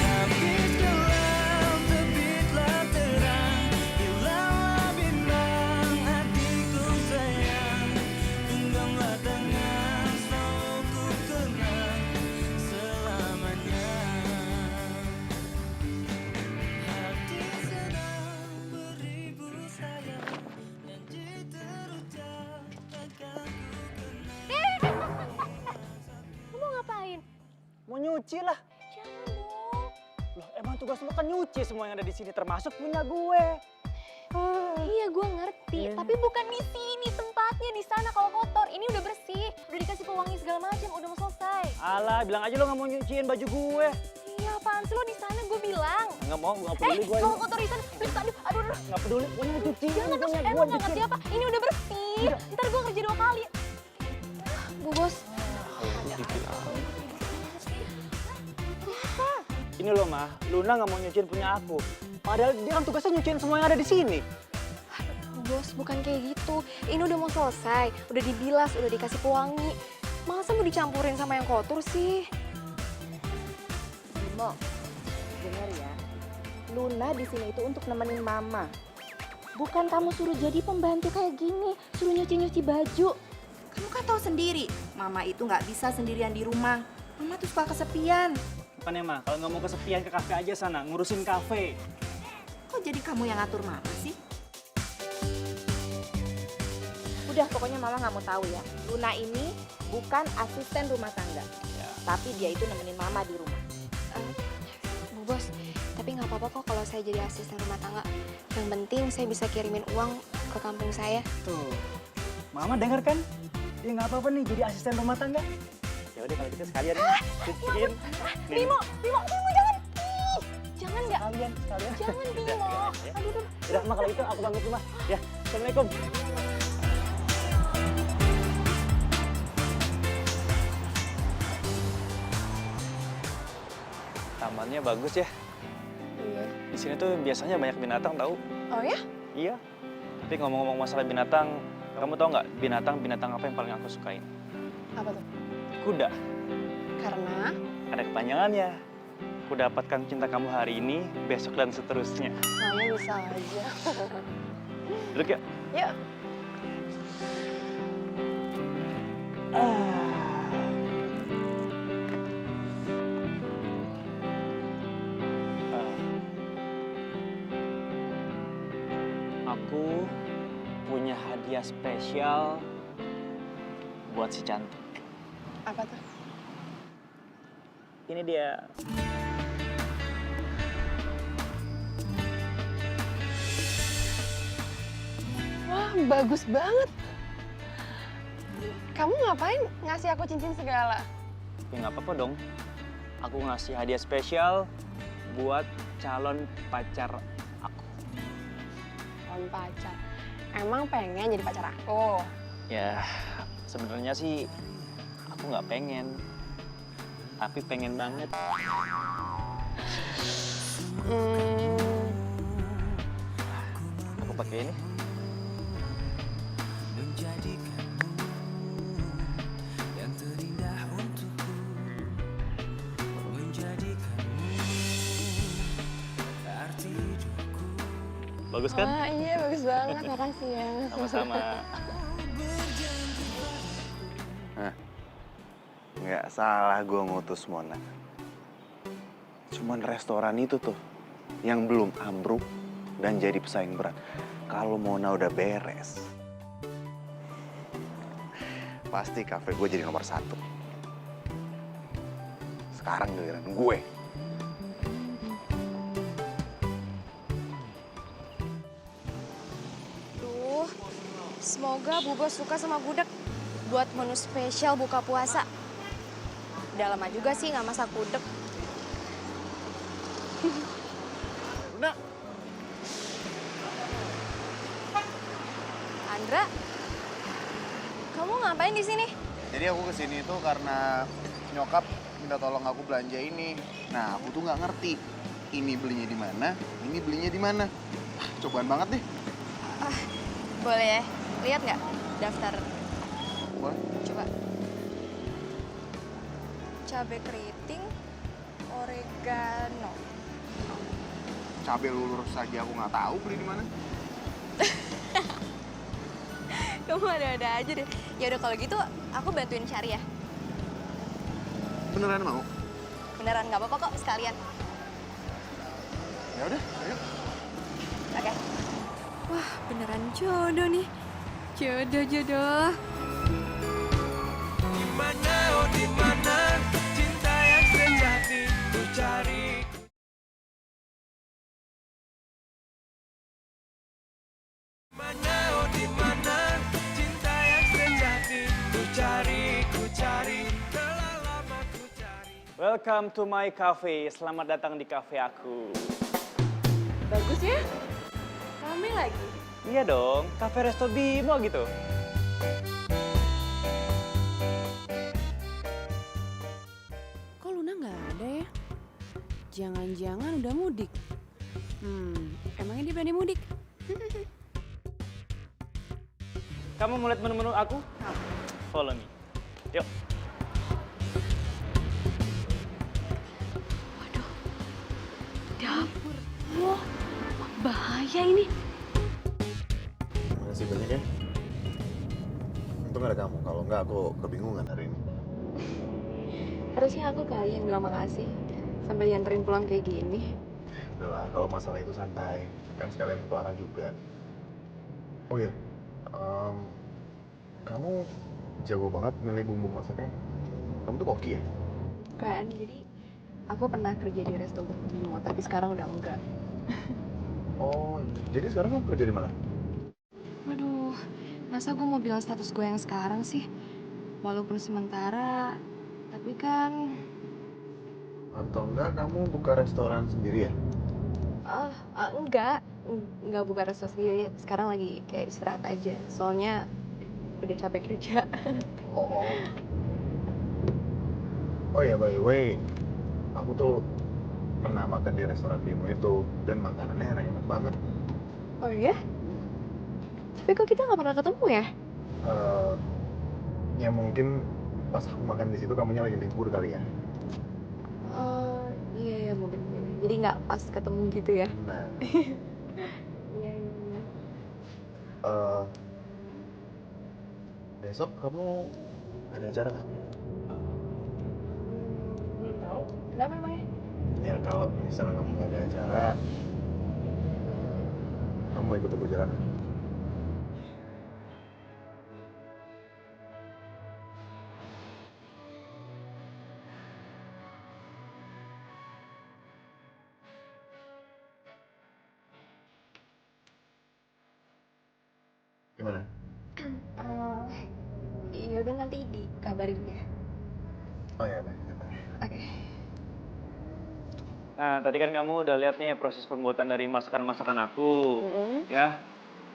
habis gelap terbitlah terang, hilanglah bimbang hatiku sayang, genggamlah tangan selalu ku kenang selamanya. Hati sedang beribu sayang, janji terucap takkan ku Lu mau ngapain? Mau nyuci lah. Jangan dong. Loh, emang tugas lo kan nyuci semua yang ada di sini, termasuk punya gue. Iya gue ngerti, tapi bukan di sini tempatnya, di sana kalau kotor. Ini udah bersih, udah dikasih pewangi segala macam, udah mau selesai. Alah, bilang aja lo gak mau nyuciin baju gue. Iya apaan sih lo di sana gue bilang. Nggak mau, gak peduli gue. Kalau kotor di sana, aduh. Gak peduli, gue mau cuci. Jangan terus, lo nggak ngerti apa? Ini udah bersih. Ntar gue kerja 2 kali. Bu Bos. Ini loh mah, Luna gak mau nyuciin punya aku. Padahal dia kan tugasnya nyuciin semua yang ada di sini. Bos, bukan kayak gitu. Ini udah mau selesai, udah dibilas, udah dikasih pewangi. Masa mau dicampurin sama yang kotor sih? Bimo, dengar ya. Luna di sini itu untuk nemenin mama. Bukan kamu suruh jadi pembantu kayak gini, suruh nyuci-nyuci baju. Kamu kan tahu sendiri, Mama itu nggak bisa sendirian di rumah. Mama tuh suka kesepian. Bukannya mah, kalau nggak mau kesepian ke kafe aja sana, ngurusin kafe. Kok jadi kamu yang ngatur Mama sih? Udah, pokoknya Mama nggak mau tahu ya. Luna ini bukan asisten rumah tangga, tapi dia itu nemenin Mama di rumah. Bu Bos, tapi nggak apa-apa kok kalau saya jadi asisten rumah tangga. Yang penting saya bisa kirimin uang ke kampung saya. Tuh, Mama denger kan? Dia nggak apa-apa nih jadi asisten rumah tangga. Ya udah kalau gitu sekalian bikin. Bimo jangan. Ih, jangan nggak? Sekalian. Jangan Bimo. Aduh. Udah, Mah kalau itu aku pamit rumah. Ya, Assalamualaikum. Tamannya bagus ya. Iya. Di sini tuh biasanya banyak binatang tahu. Oh ya? Iya. Tapi ngomong-ngomong masalah binatang, kamu tahu nggak binatang apa yang paling aku sukain? Apa tuh? Kuda. Karena? Ada kepanjangannya. Ku dapatkan cinta kamu hari ini, besok dan seterusnya. Kamu bisa aja. Duduk ya. Yuk. Aku punya hadiah spesial buat si cantik. Apa tuh? Ini dia. Wah, bagus banget. Kamu ngapain ngasih aku cincin segala? Ya nggak apa-apa dong. Aku ngasih hadiah spesial buat calon pacar aku. Calon pacar? Emang pengen jadi pacar aku? Ya, sebenarnya sih aku nggak pengen. Tapi pengen banget. Aku pakai ini. Bagus kan? Wah, iya bagus banget. Makasih ya. Sama-sama. Nggak salah gue ngutus Mona. Cuman restoran itu tuh yang belum ambruk dan jadi pesaing berat. Kalau Mona udah beres, pasti kafe gue jadi nomor 1. Sekarang giliran gue. Duh, semoga Bu Bos suka sama gudeg buat menu spesial buka puasa. Udah lama juga sih nggak masak gudeg. Luna. Andra, kamu ngapain di sini? Jadi aku kesini tuh karena nyokap minta tolong aku belanja ini. Nah, aku tuh nggak ngerti ini belinya di mana, ini belinya di mana. Cobaan banget deh. Boleh ya? Lihat nggak daftar? Boleh. Coba. Cabai keriting, oregano. Cabai lulur saja aku nggak tahu beli di mana. Kamu ada-ada aja deh. Ya udah kalau gitu aku bantuin cari ya. Beneran mau? Beneran nggak apa-apa kok sekalian. Ya udah, ayo. Oke. Wah, beneran jodoh nih. Jodoh. Dimana, oh dimana cinta yang sejati ku cari. Dimana, oh dimana cinta yang sejati ku cari. Telah lama ku cari. Welcome to my cafe. Selamat datang di cafe aku. Bagus ya? Rame lagi. Iya dong, cafe Resto Bimo gitu. Kok Luna nggak ada ya? Jangan-jangan udah mudik. Emangnya dia berani mudik? Kamu mau lihat menu-menu aku? Follow me. Yuk. Dapur. Wah, bahaya ini. Makasih banyak ya. untung ada kamu. Kalau nggak aku kebingungan hari ini. Harusnya aku kali yang bilang makasih sampai dianterin pulang kayak gini. Udah lah, kalau masalah itu santai. Kan sekalian tuaran juga. Oh iya, kamu jago banget milih bumbu masaknya. Kamu tuh koki ya? Kan, jadi aku pernah kerja di resto Bimo, tapi sekarang udah enggak. Oh, jadi sekarang kamu kerja di mana? Waduh, masa gue mau bilang status gue yang sekarang sih? Walaupun sementara, tapi kan... Atau enggak kamu buka restoran sendiri ya? Enggak buka resto sendiri. Sekarang lagi kayak istirahat aja, soalnya udah capek kerja. Oh ya, by the way, aku tuh pernah makan di restoran Bimo itu dan makanannya enak banget. Oh iya? Tapi kok kita nggak pernah ketemu ya? Ya mungkin pas aku makan di situ kamunya lagi libur kali ya. Iya mungkin. Jadi nggak pas ketemu gitu ya? Nah. Iya. Besok kamu ada acara nggak? Tahu? Kenapa emangnya? Ya kalau misalnya kamu nggak ada acara, kamu ikut aku jalan. Gimana? Iya udah nanti dikabarin ya. Oh ya, baik. Oke. Nah, tadi kan kamu udah lihat nih proses pembuatan dari masakan-masakan aku. Ya,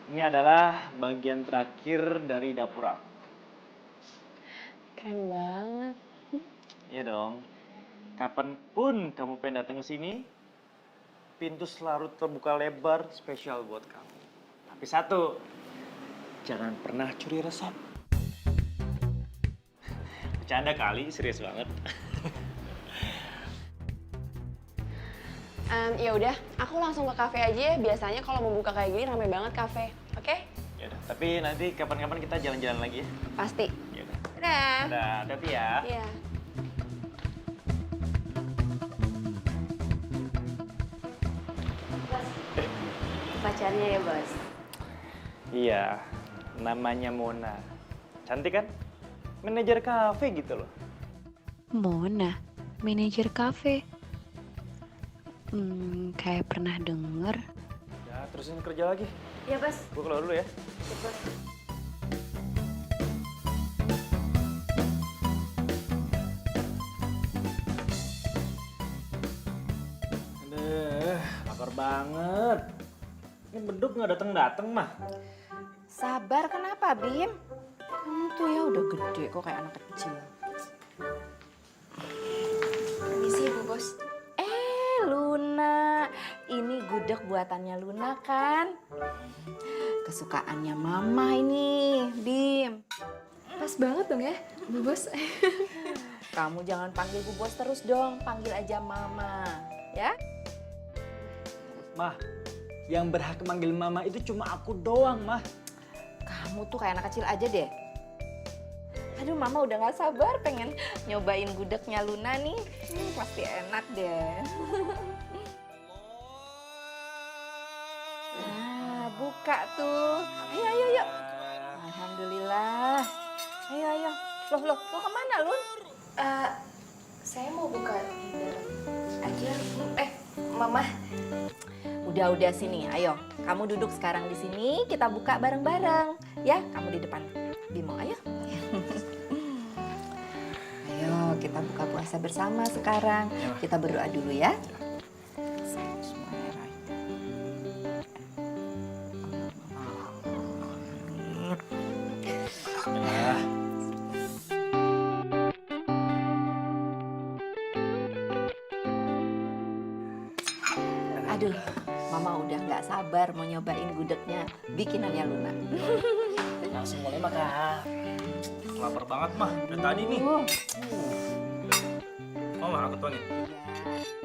ini adalah bagian terakhir dari dapur aku. Keren banget. Iya dong. Kapanpun kamu pengen datang ke sini, pintu selalu terbuka lebar spesial buat kamu. Tapi satu, jangan pernah curi resep. Bercanda kali, serius banget. Ya udah, aku langsung ke kafe aja ya. Biasanya kalau mau buka kayak gini rame banget kafe. Oke? Ya udah, tapi nanti kapan-kapan kita jalan-jalan lagi ya. Pasti. Ya udah. Dadah. Dadah, hati-hati ya. Iya. Pacarnya ya, Bos? Iya, namanya Mona. Cantik kan? Manajer kafe gitu loh. Mona, manajer kafe. Kayak pernah denger. Ya, terusin kerja lagi. Iya, Bos. Gue keluar dulu ya. Iya, Bos. Aduh, lapar banget. Ini beduk nggak datang-datang mah. Sabar, kenapa, Bim? Kamu tuh ya udah gede kok kayak anak kecil. Permisi, Bu Bos. Luna, ini gudeg buatannya Luna kan? Kesukaannya Mama ini, Bim. Pas banget dong ya, Bu Bos. Kamu jangan panggil Bu Bos terus dong, panggil aja Mama, ya? Mah, yang berhak manggil Mama itu cuma aku doang, Mah. Kamu tuh kayak anak kecil aja deh. Aduh, Mama udah gak sabar pengen nyobain gudegnya Luna nih. Pasti enak deh. Nah, buka tuh. Ayo, ayo, yuk. Alhamdulillah. Ayo, ayo. Loh, kemana, Lun? Saya mau buka di dalam aja. Mama. Udah sini, ayo. Kamu duduk sekarang di sini, kita buka bareng-bareng. Ya, kamu di depan. Bimo, ayo. Ayo, kita buka puasa bersama sekarang. Kita berdoa dulu ya. Aduh, Mama udah nggak sabar mau nyobain gudegnya bikinannya Luna. Langsung mulai makan. Lapar banget, Mah. Udah tadi nih. Oh, Mah, aku tuangin.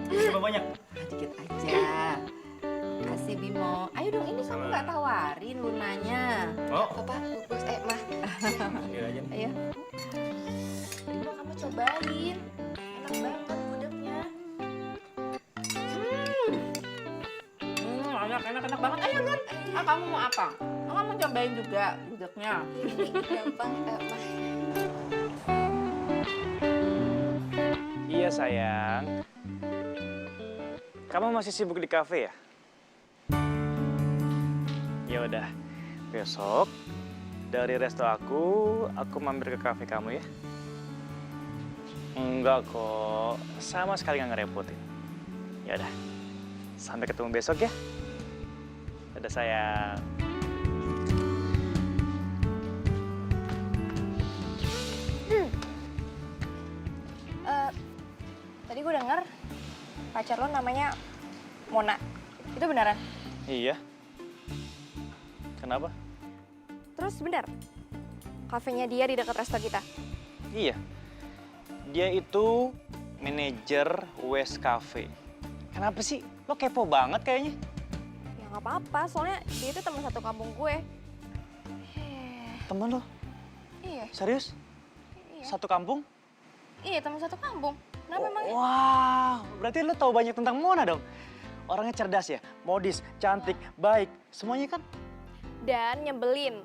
Coba banyak. Dikit aja. Kasih Bimo. Ayo dong, ini kamu nggak tawarin Lunanya. Oh. Apa, Bu Bos? Mah. Sendiri aja. ya. Coba kamu cobain. Enak banget gudegnya. Enak banget. Ayo Lun, kamu mau apa? Kamu mau cobain juga gudegnya? Gampang, Mah. Iya sayang. Kamu masih sibuk di kafe ya? Ya udah, besok dari resto aku mampir ke kafe kamu ya. Enggak kok, sama sekali nggak ngerepotin. Ya udah, sampai ketemu besok ya. Dadah sayang. Tadi gue denger pacar lo namanya Mona. Itu beneran? Iya. Kenapa? Terus bener? Kafenya dia di dekat resto kita? Iya. Dia itu manajer West Cafe. Kenapa sih? Lo kepo banget kayaknya. Ya nggak apa-apa, soalnya dia itu teman satu kampung gue. Temen lo? Iya. Serius? Iya. Satu kampung? Iya, teman satu kampung. Kenapa emangnya? Wow, berarti lo tahu banyak tentang Mona dong. Orangnya cerdas ya, modis, cantik, baik, semuanya kan? Dan nyebelin.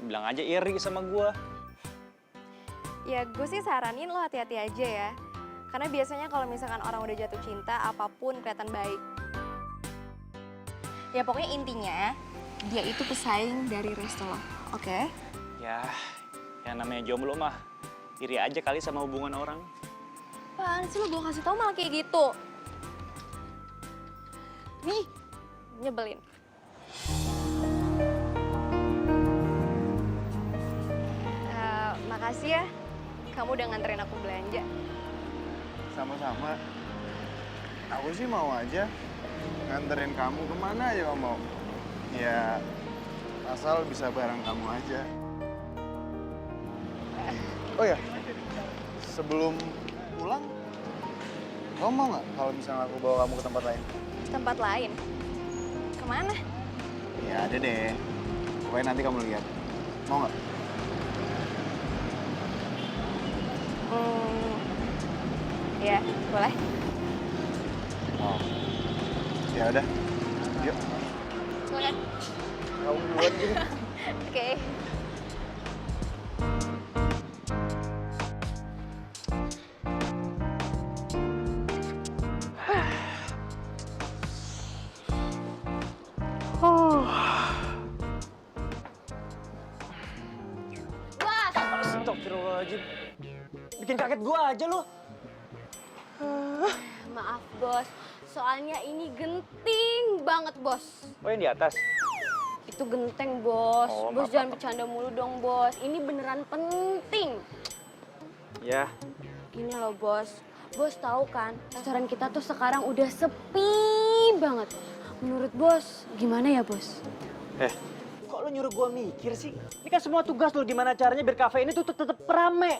Bilang aja iri sama gua. Ya gue sih saranin lo hati-hati aja ya. Karena biasanya kalau misalkan orang udah jatuh cinta, apapun kelihatan baik. Ya pokoknya intinya, dia itu pesaing dari resto lo, oke? Ya, yang namanya jomblo mah iri aja kali sama hubungan orang. Apaan sih lo gue kasih tau malah kayak gitu? Nih, nyebelin. Makasih ya, kamu udah nganterin aku belanja. Sama-sama. Aku sih mau aja nganterin kamu kemana aja kamu mau. Ya, asal bisa bareng kamu aja. Oh ya, sebelum pulang, kamu mau nggak kalau misalnya aku bawa kamu ke tempat lain? Tempat lain? Kemana? Ya ada deh. Pokoknya nanti kamu lihat. Mau nggak? Ya, boleh. Oh. Ya udah. Yuk. Boleh. Kamu buat gitu. Oke. Astagfirullahaladzim. Bikin kaget gua aja lo. Maaf bos, soalnya ini genting banget bos. Oh yang di atas? Itu genteng bos, Oh, bos maaf, jangan maaf. bercanda mulu dong bos. Ini beneran penting. Ya. Gini loh bos, bos tahu kan restoran kita tuh sekarang udah sepi banget. Menurut bos, gimana ya bos? Kok lo nyuruh gua mikir sih? Ini kan semua tugas lo, gimana caranya biar kafe ini tuh tetep rame.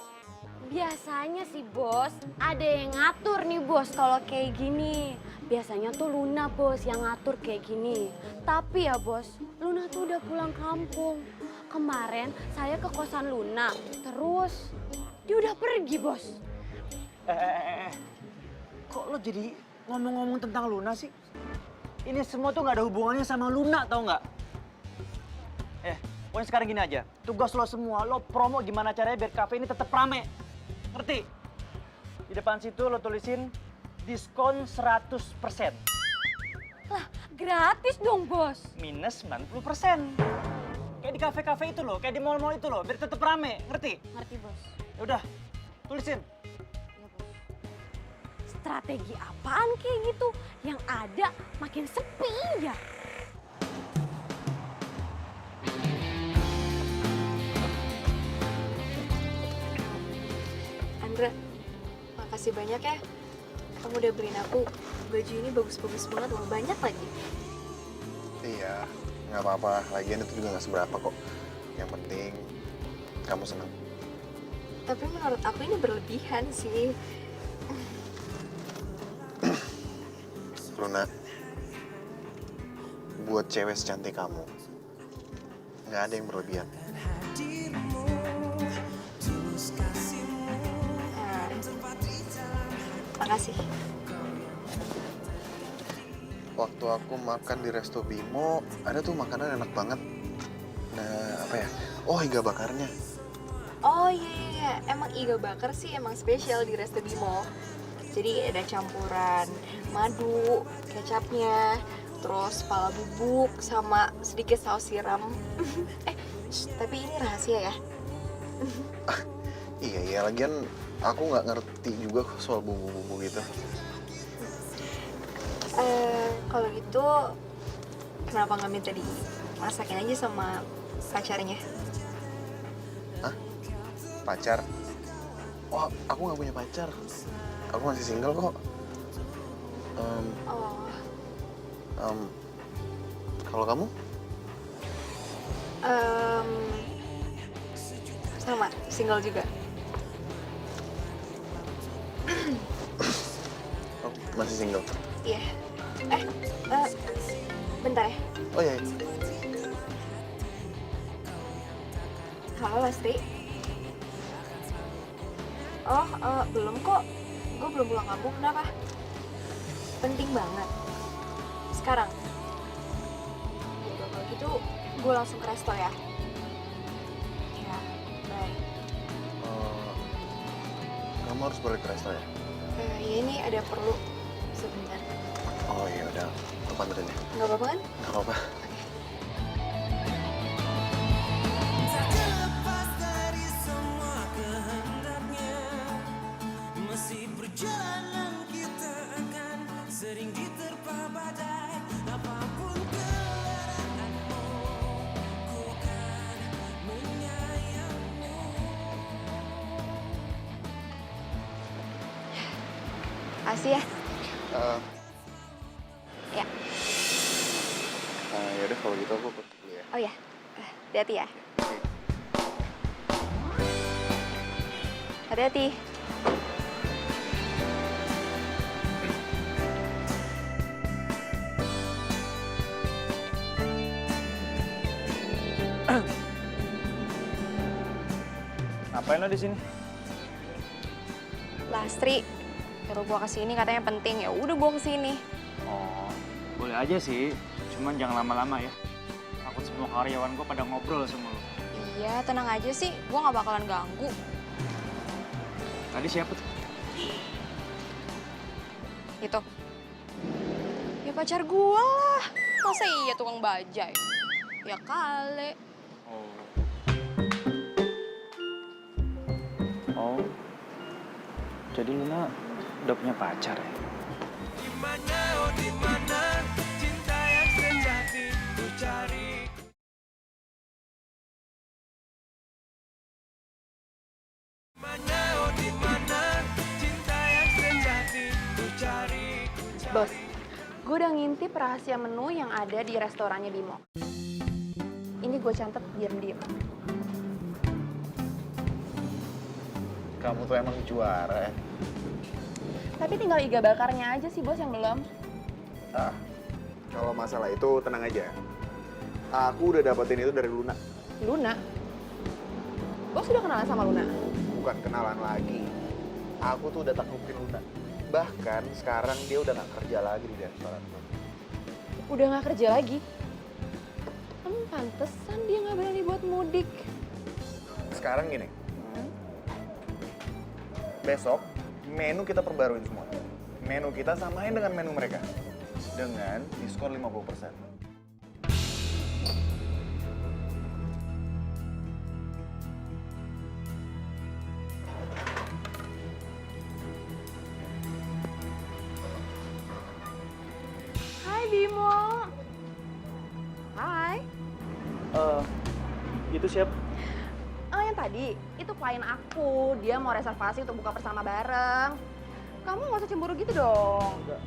Biasanya sih bos, ada yang ngatur nih bos kalau kayak gini. Biasanya tuh Luna bos yang ngatur kayak gini. Tapi ya bos, Luna tuh udah pulang kampung. Kemarin saya ke kosan Luna, terus dia udah pergi bos. Kok lo jadi ngomong-ngomong tentang Luna sih? Ini semua tuh gak ada hubungannya sama Luna, tau nggak? Pokoknya sekarang gini aja, tugas lo semua, lo promo gimana caranya biar kafe ini tetap rame. Ngerti? Di depan situ lo tulisin diskon 100%. Lah, gratis dong bos. Minus 90%. Kayak di kafe-kafe itu loh, kayak di mall-mall itu loh, biar tetap rame. Ngerti? Ngerti bos. Ya udah, tulisin. Strategi apaan kayak gitu? Yang ada makin sepi ya. Andra, makasih banyak ya. Kamu udah beliin aku baju ini bagus-bagus banget loh, banyak lagi. Iya, nggak apa-apa. Lagian itu juga nggak seberapa kok. Yang penting kamu senang. Tapi menurut aku ini berlebihan sih. Luna, buat cewek secantik kamu, nggak ada yang berlebihan. Makasih. Waktu aku makan di Resto Bimo, ada tuh makanan enak banget. Nah, apa ya? Oh, iga bakarnya. Oh iya, emang iga bakar sih emang spesial di Resto Bimo. Jadi ada campuran madu, kecapnya, terus pala bubuk, sama sedikit saus siram. Tapi ini rahasia ya. Iya, lagian aku nggak ngerti juga soal bumbu-bumbu gitu. Kalau gitu, kenapa nggak minta dimasakin aja sama pacarnya? Hah? Pacar? Oh, aku nggak punya pacar. Aku masih single kok. Kalau kamu? Sama, single juga. Oh, masih single? Iya. Bentar ya. Oh iya. Halo Lesti. Oh, belum kok. Gue belum pulang kampung, kenapa? Penting banget. Sekarang? Ya kalau gitu, gue langsung ke resto ya. Ya, bye. Kamu harus balik ke resto ya? Ya ini ada perlu sebentar. Oh iya, udah. Aku panterin ya. Nggak apa-apa kan? Nggak apa-apa. Tak terlepas dari semua kehendaknya, masih perjalanan kita akan sering diterpa badai. Apapun kelaranganmu, ku akan menyayangmu. Kasih ya. Ya. Yaudah kalau gitu aku pergi dulu ya. Oh ya. Hati-hati ya. Hati-hati. Ngapain lo di sini? Lastri, nyuruh gua kesini katanya penting. Ya udah gua kesini. Oh, boleh aja sih. Cuman jangan lama-lama ya. Takut semua karyawan gue pada ngobrol sama lo. Iya, tenang aja sih. Gua nggak bakalan ganggu. Tadi siapa tuh? Itu. Ya pacar gua lah. Masa iya tukang bajai? Ya kali. Oh, jadi Luna udah punya pacar ya? Dimana, oh dimana, cinta yang sejati ku cari. Dimana, oh dimana, cinta yang sejati ku cari. Bos, gue udah ngintip rahasia menu yang ada di restorannya Bimo. Ini gue catat diam-diam. Kamu tuh emang juara ya. Tapi tinggal iga bakarnya aja sih bos yang belum. Kalau masalah itu tenang aja. Aku udah dapetin itu dari Luna. Luna? Bos udah kenalan sama Luna? Bukan kenalan lagi. Aku tuh udah taklukin Luna. Bahkan sekarang dia udah gak kerja lagi di restoran. Udah gak kerja lagi? Pantesan dia gak berani buat mudik. Sekarang gini. Besok menu kita perbaruin semua. Menu kita samain dengan menu mereka. Dengan diskon 50%. Hai Bimo. Hai. Itu siapa? Yang tadi, itu klien aku. Dia mau reservasi untuk buka bersama bareng. Kamu gak usah cemburu gitu dong. Enggak.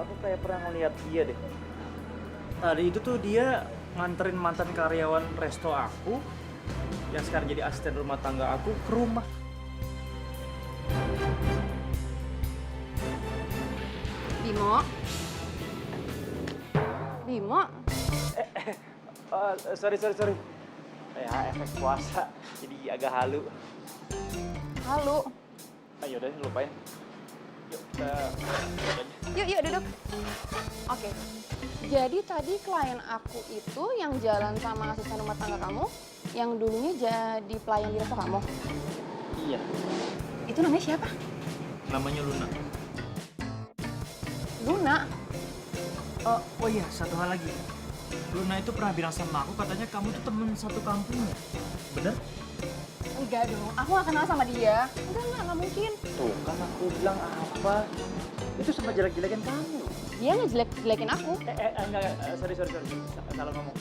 Aku kayak pernah ngeliat dia deh. Tadi itu tuh dia nganterin mantan karyawan resto aku yang sekarang jadi asisten rumah tangga aku ke rumah. Bimo? Bimo? Sorry. Ya, efek puasa. Jadi agak halu. Halu. Ayo udah lupain. Yuk, kita Yuk duduk. Oke. Jadi tadi klien aku itu yang jalan sama asisten rumah tangga kamu, yang dulunya jadi pelayan di resto kamu. Iya. Itu namanya siapa? Namanya Luna. Luna. Oh iya, satu hal lagi. Luna itu pernah bilang sama aku katanya kamu tuh temen satu kampungnya. Bener? Enggak dong, aku gak kenal sama dia. Enggak mungkin. Tuh kan aku bilang apa? Itu sama jelek-jelekin kamu. Dia ngejelek-jelekin aku. Enggak, sorry. Salah ngomong.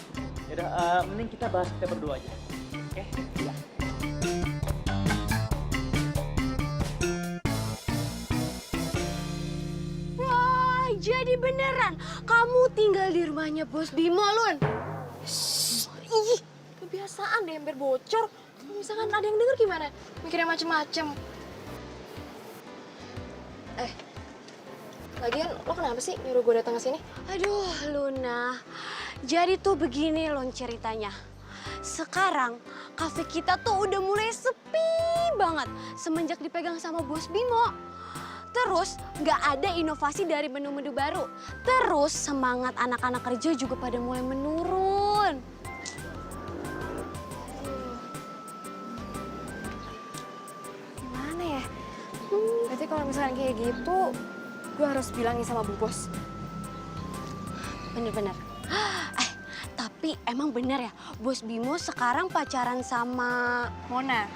Yaudah, mending kita bahas kita berdua aja. Oke? Iya. Wah, jadi beneran kamu tinggal di rumahnya Bos Bimo, Lun. Ih, kebiasaan deh hampir bocor. Kalau misalkan ada yang denger gimana? Mikirnya macem-macem. Lagian lo kenapa sih nyuruh gue datang ke sini? Aduh, Luna. Jadi tuh begini Lun ceritanya. Sekarang kafe kita tuh udah mulai sepi banget semenjak dipegang sama Bos Bimo. Terus nggak ada inovasi dari menu-menu baru. Terus semangat anak-anak kerja juga pada mulai menurun. Gimana ya? Berarti kalau misalkan kayak gitu, gue harus bilangin sama Bu Bos. Bener-bener. Tapi emang bener ya, Bos Bimo sekarang pacaran sama Mona,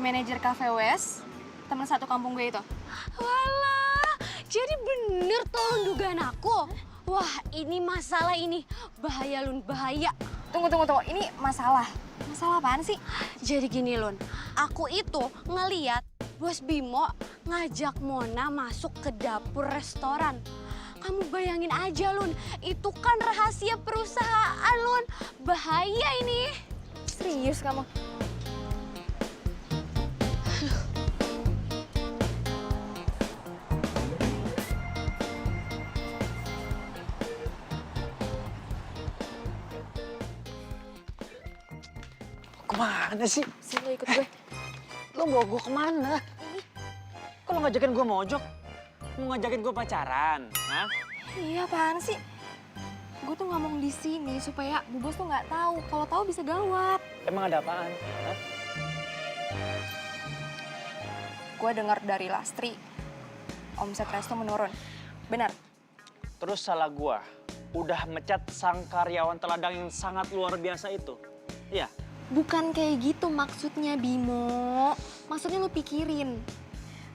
manajer Cafe West, teman satu kampung gue itu. Walah, jadi bener tolong dugaan aku. Wah, ini masalah ini. Bahaya, Lun, bahaya. Tunggu. Ini masalah. Masalah apaan sih? Jadi gini, Lun. Aku itu ngeliat Bos Bimo ngajak Mona masuk ke dapur restoran. Kamu bayangin aja, Lun. Itu kan rahasia perusahaan, Lun. Bahaya ini. Serius kamu? Kemana sih? Sini lo ikut gue. Lo bawa gue kemana? Kok lo ngajakin gue mojok? Mau ngajakin gue pacaran? Hah? Iya, apaan sih? Gue tuh ngomong di sini supaya Bu Bos tuh nggak tahu. Kalau tahu bisa gawat. Emang ada apaan? Hah? Gue dengar dari Lastri, omset resto menurun. Benar? Terus salah gue, udah mecat sang karyawan teladang yang sangat luar biasa itu. Iya? Bukan kayak gitu maksudnya, Bimo. Maksudnya lo pikirin.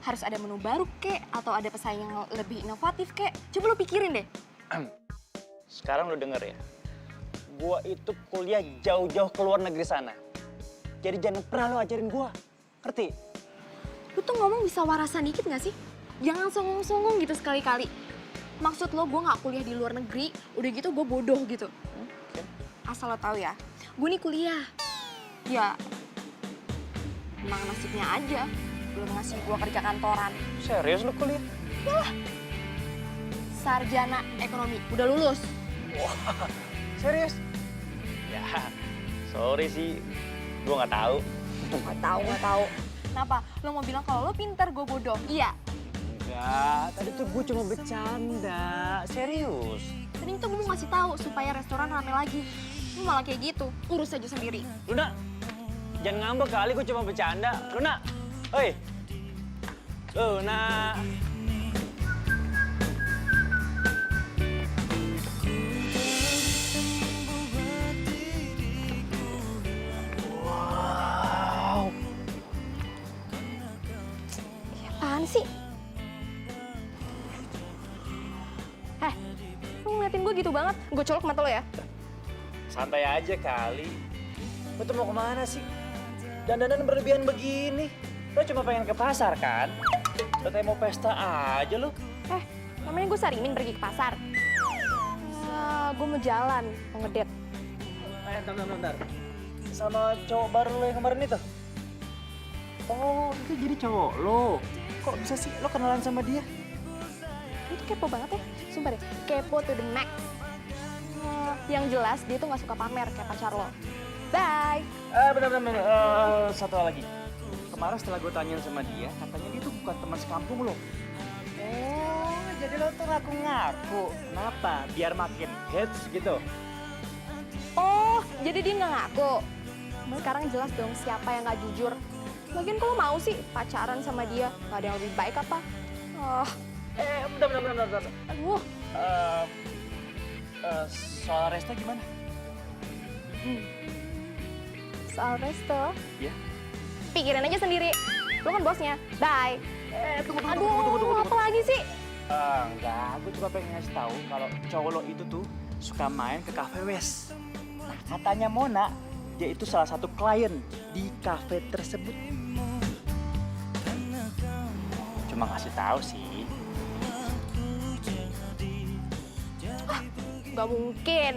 Harus ada menu baru kek, atau ada pesaing yang lebih inovatif kek. Coba lo pikirin deh. Sekarang lo denger ya. Gua itu kuliah jauh-jauh ke luar negeri sana. Jadi jangan pernah lo ajarin gua. Ngerti? Lo tuh ngomong bisa warasan dikit gak sih? Jangan songong-songong gitu sekali-kali. Maksud lo gue gak kuliah di luar negeri, udah gitu gue bodoh gitu. Asal lo tahu ya, gue nih kuliah. Ya, emang nasibnya aja. Belum ngasih gue kerja kantoran. Serius lo kuliah? Yalah. Sarjana ekonomi, udah lulus. Wah, serius? Ya, sorry sih, gue nggak tahu. Gak tahu. Kenapa? Lo mau bilang kalau lo pintar, gue bodoh? Iya. Enggak, tadi tuh gue cuma bercanda. Serius. Tadi tuh gue mau ngasih tahu supaya restoran rame lagi. Lo malah kayak gitu, urus aja sendiri. Luna, jangan ngambek kali, gue cuma bercanda. Luna, oi. Luna. Wow. Apaan sih? Lu ngeliatin gue gitu banget? Gue colok mata lo ya? Santai aja kali. Lo tuh mau kemana sih? Dandanan berlebihan begini. Lo cuma pengen ke pasar kan? Lo kayak mau pesta aja lo. Namanya gue Sarimin pergi ke pasar. Gue mau jalan, mau ngedate. Bentar. Sama cowok baru lo yang kemarin itu? Oh, itu jadi cowok lo. Kok bisa sih lo kenalan sama dia? Itu kepo banget ya, sumpah deh. Kepo to the max. Yang jelas dia tuh gak suka pamer kayak pacar lo. Bye. Benar-benar. Satu hal lagi. Kemarin setelah gue tanyain sama dia, katanya dia tuh bukan teman sekampung lo. Oh, jadi lo tuh ngaku-ngaku. Kenapa? Biar makin hits gitu. Oh, jadi dia nggak ngaku. Sekarang jelas dong siapa yang nggak jujur. Lagian kalau mau sih pacaran sama dia, nggak ada yang lebih baik apa? Oh. Bentar. Aduh. Soal Resto gimana? Soal Resto? Iya. Pikirin aja sendiri. Lu kan bosnya. Bye. Tunggu. Apa lagi sih? Enggak, gue cuma pengen ngasih tahu kalau cowok lo itu tuh suka main ke Cafe West. Nah, katanya Mona, dia itu salah satu klien di cafe tersebut. Cuma ngasih tahu sih. Gak mungkin.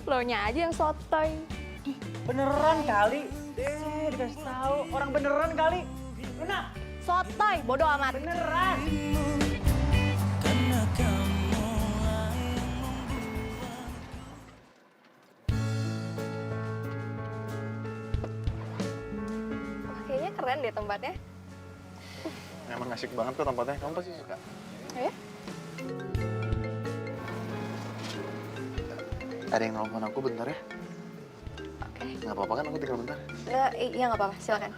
Lo nya aja yang sotoy. Beneran kali. Dikasih tahu orang beneran kali. Luna. Sotoy, bodoh amat. Beneran. Kayaknya keren deh tempatnya. Emang asik banget kok tempatnya, kamu pasti suka. Ya? Ada yang nelfon aku bentar ya? Oke. Nggak apa-apa kan aku tinggal bentar? Iya nggak apa-apa, silakan.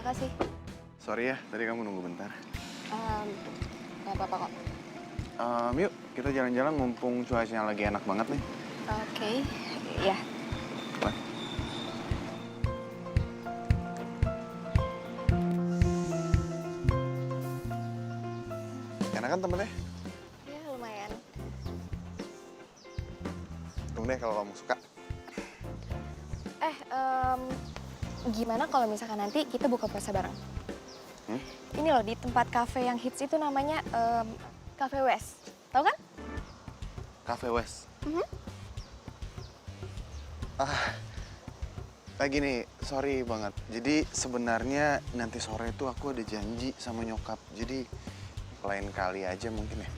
Makasih. Sorry ya, tadi kamu nunggu bentar. Nggak apa-apa kok. Yuk, kita jalan-jalan mumpung cuacanya lagi enak banget nih. Oke, ya. Enak kan tempatnya? Ya lumayan. Tunggu deh kalau kamu suka. Gimana kalau misalkan nanti kita buka puasa bareng? Ini loh, di tempat kafe yang hits itu namanya Cafe West. Tahu kan? Cafe West? Gini, sorry banget. Jadi sebenarnya nanti sore itu aku ada janji sama nyokap. Jadi lain kali aja mungkin ya.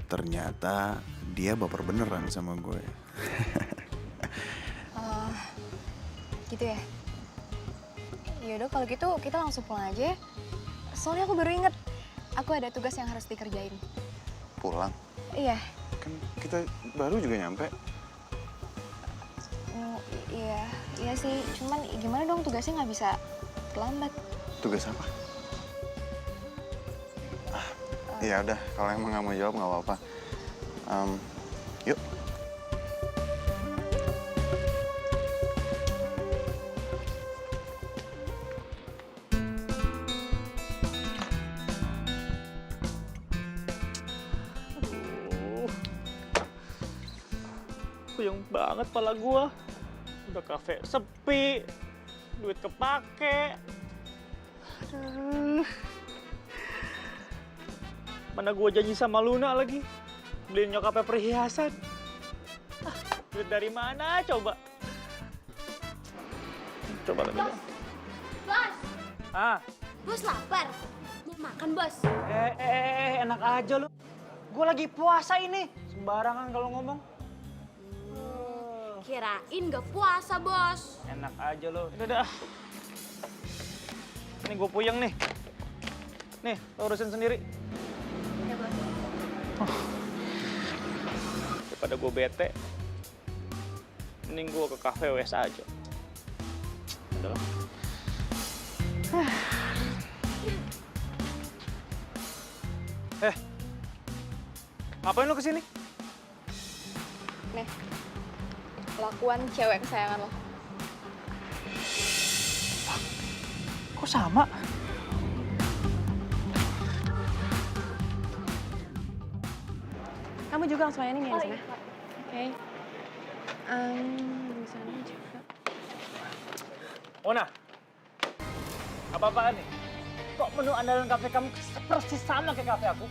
Ternyata dia baper beneran sama gue. Gitu ya? Yaudah kalau gitu kita langsung pulang aja ya. Soalnya aku baru inget, aku ada tugas yang harus dikerjain. Pulang? Iya. Kan kita baru juga nyampe. Iya sih. Cuman gimana dong tugasnya nggak bisa terlambat. Tugas apa? Ya udah, kalau emang nggak mau jawab nggak apa-apa. Yuk. Puyeng banget pala gua. Udah kafe sepi, duit kepake. Aduh. Mana gua janji sama Luna lagi, beliin nyokapnya perhiasan. Duit dari mana coba? Coba lagi. Bos, Bos lapar. Mau makan, Bos? Enak aja lu. Gua lagi puasa ini. Sembarangan kalau ngomong. Kirain gak puasa, Bos. Enak aja lo. Udah. Ini gue puyeng nih. Nih, lo urusin sendiri. Ya, Bos. Daripada gue bete, mending gue ke Cafe West aja. Udah lah. Ngapain lo kesini? Nih. kelakuan cewek kesayangan lo. Kok sama? Kamu juga langsung aja nih di sana. Oke. Di sana juga. Mona, apa-apaan nih? Kok menu andalan kafe kamu persis sama kayak kafe aku?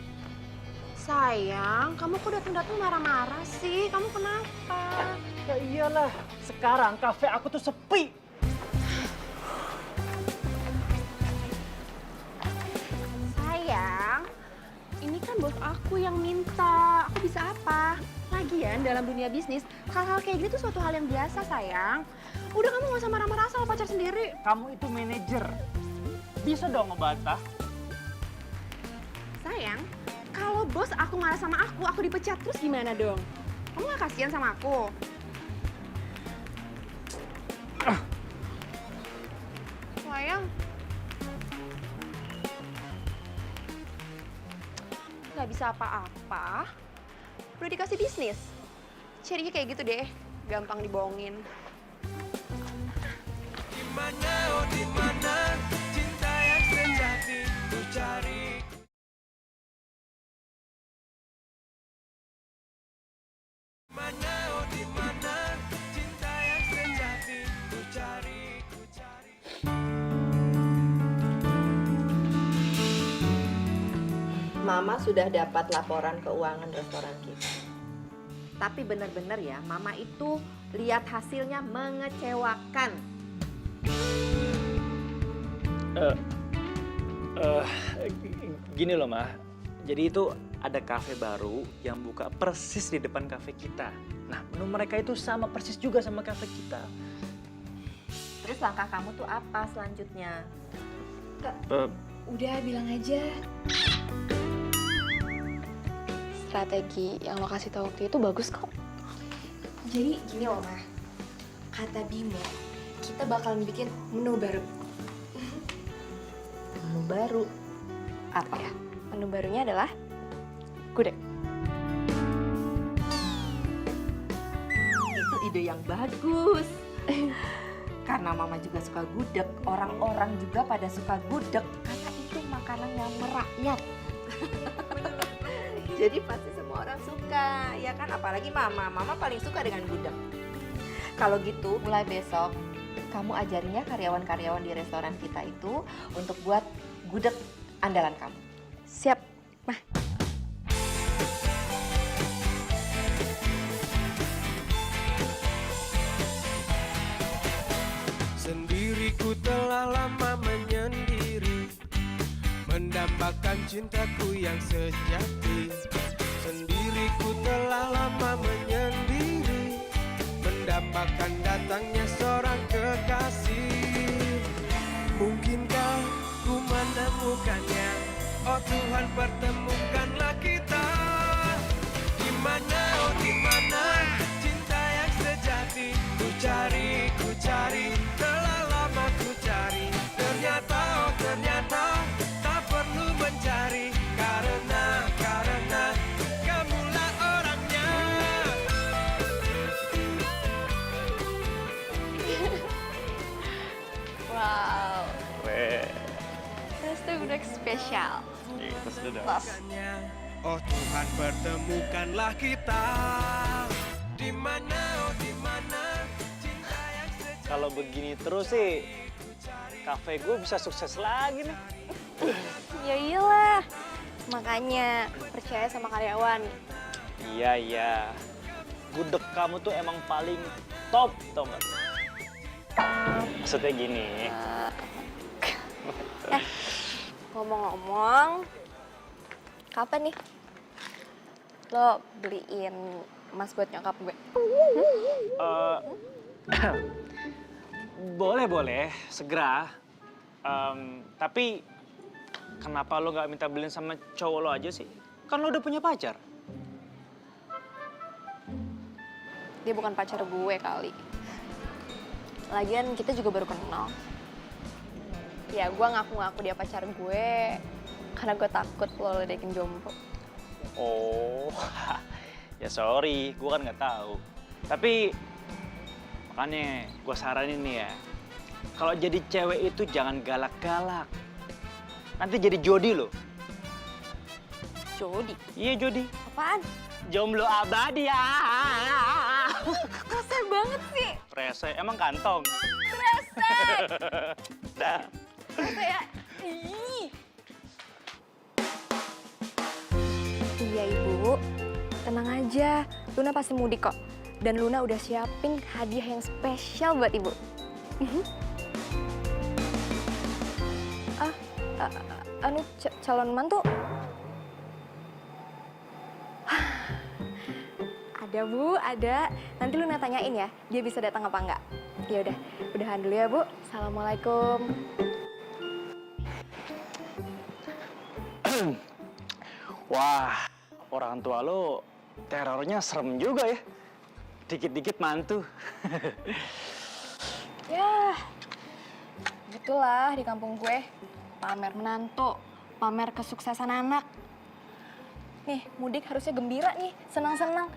Sayang, kamu kok datang-datang marah-marah sih? Kamu kenapa? Ya iyalah, sekarang kafe aku tuh sepi. Sayang, ini kan bos aku yang minta. Aku bisa apa? Lagian dalam dunia bisnis, hal-hal kayak gini tuh suatu hal yang biasa, sayang. Udah kamu gak usah marah-marah sama pacar sendiri. Kamu itu manajer. Bisa dong ngebantah. Sayang, kalau bos aku marah sama aku dipecat terus gimana dong? Kamu gak kasihan sama aku? Sayang. Gak bisa apa-apa. Udah dikasih bisnis. Jadinya kayak gitu deh, gampang dibohongin. Dimana, oh dimana cinta yang sejati ku cari. Dimana, oh dimana cinta yang sejati ku cari, ku cari. Mama sudah dapat laporan keuangan restoran kita. Tapi benar-benar ya, Mama itu lihat hasilnya mengecewakan. Gini loh, Ma. Jadi itu ada kafe baru yang buka persis di depan kafe kita. Nah, menu mereka itu sama persis juga sama kafe kita. Terus langkah kamu tuh apa selanjutnya? Udah bilang aja. Strategi yang lo kasih tau waktu itu bagus kok. Jadi gini loh, Ma. Kata Bimo, kita bakalan bikin menu baru. Menu baru? Apa ya? Menu barunya adalah gudeg. Itu ide yang bagus. Karena Mama juga suka gudeg, orang-orang juga pada suka gudeg. Karena itu makanan yang merakyat. Jadi pasti semua orang suka, ya kan? Apalagi Mama paling suka dengan gudeg. Kalau gitu, mulai besok kamu ajarinya karyawan-karyawan di restoran kita itu untuk buat gudeg andalan kamu. Siap, Mah. Sendiriku telah lama menyendiri, mendambakan cintaku yang sejati. Sendiriku telah lama menyendiri, mendambakan datangnya seorang kekasih. Mungkinkah ku menemukannya? Oh Tuhan, pertemukanlah kita. Dimana, oh dimana cinta yang sejati? Ku cari, telah lama ku cari. Ternyata, oh ternyata tak perlu mencari. Karena kamulah orangnya. Wow. Resto gudeg spesial. Itu sudah. Oh Tuhan, pertemukanlah kita. Dimana, oh dimana cinta yang sejati. Kalau begini terus sih, kafe gue bisa sukses lagi nih. Ya iyalah. Makanya percaya sama karyawan. Iya. Gudeg kamu tuh emang paling top, tau gak? Maksudnya gini. Ngomong-ngomong, kapan nih lo beliin emas buat nyokap gue? Boleh, segera. Tapi kenapa lo gak minta beliin sama cowok lo aja sih? Kan lo udah punya pacar. Dia bukan pacar gue kali. Lagian kita juga baru kenal. Ya gue ngaku-ngaku dia pacar gue karena gue takut lo ledekin jomblo. Oh, ya sorry, gue kan nggak tahu. Tapi Makanya gue saranin nih ya, kalau jadi cewek itu jangan galak-galak. Nanti jadi jodi loh. Jodi? Iya jodi. Apaan? Jomblo abadi ya. Rese banget sih. Rese, emang kantong. Rese. Dah. Rese ya. Ih. Iya Ibu, tenang aja. Luna pasti mudik kok. Dan Luna udah siapin hadiah yang spesial buat Ibu. Calon mantu? Ada Bu, ada. Nanti Luna tanyain ya, dia bisa datang apa enggak. Ya udah, udahan dulu ya Bu. Assalamualaikum. Wah, orang tua lo terornya serem juga ya. Dikit-dikit mantu. Ya, gitulah di kampung gue. Pamer menantu, pamer kesuksesan anak. Nih, mudik harusnya gembira nih, senang-senang.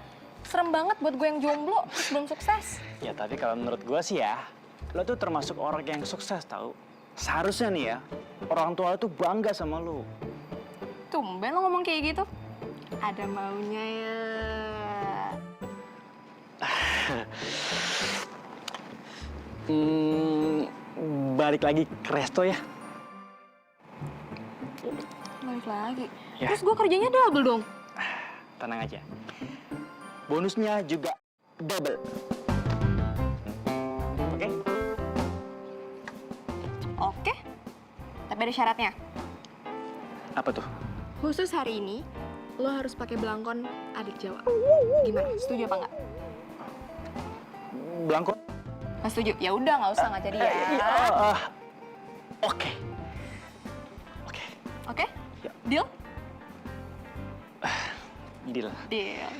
Serem banget buat gue yang jomblo, belum sukses. Ya tapi kalau menurut gue sih ya, lo tuh termasuk orang yang sukses tahu. Seharusnya nih ya, orang tua lo tuh bangga sama lo. Tumben lo ngomong kayak gitu. Ada maunya ya. Balik lagi ke resto ya. Balik lagi. Ya. Terus gue kerjanya double dong. Tenang aja. Bonusnya juga double. Oke? Oke. Tapi ada syaratnya. Apa tuh? Khusus hari ini, lo harus pakai belangkon adik Jawa. Gimana? Setuju apa enggak? Belangkon? Nggak setuju? Ya udah, nggak usah, nggak jadi ya. Oke. Oke? Ya. Deal? Deal. Deal.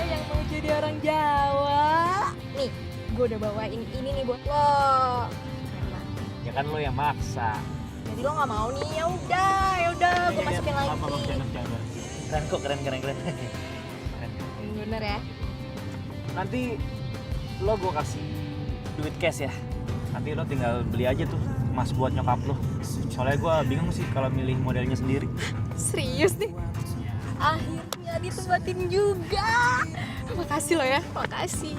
Yang mau jadi orang Jawa. Nih, gue udah bawain ini nih buat lo. Ya kan lo yang maksa. Jadi lo nggak mau nih? Ya udah, gue masukin lagi. Keren kok, keren. Bener ya? Nanti lo gue kasih duit cash ya. Nanti lo tinggal beli aja tuh emas buat nyokap lo. Soalnya gue bingung sih kalau milih modelnya sendiri. Serius nih? Akhirnya ditempatin juga. Makasih lo ya, makasih.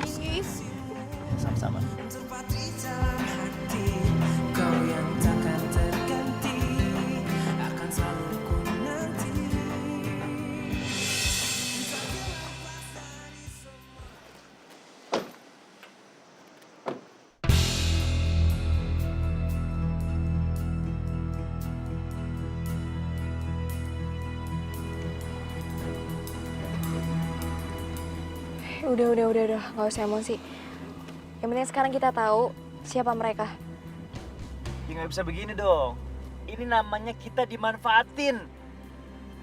Sama-sama. Kau yang takkan terganti akan selalu ku nanti. Udah, nggak usah emosi. Yang penting sekarang kita tahu siapa mereka. Ya nggak bisa begini dong. Ini namanya kita dimanfaatin.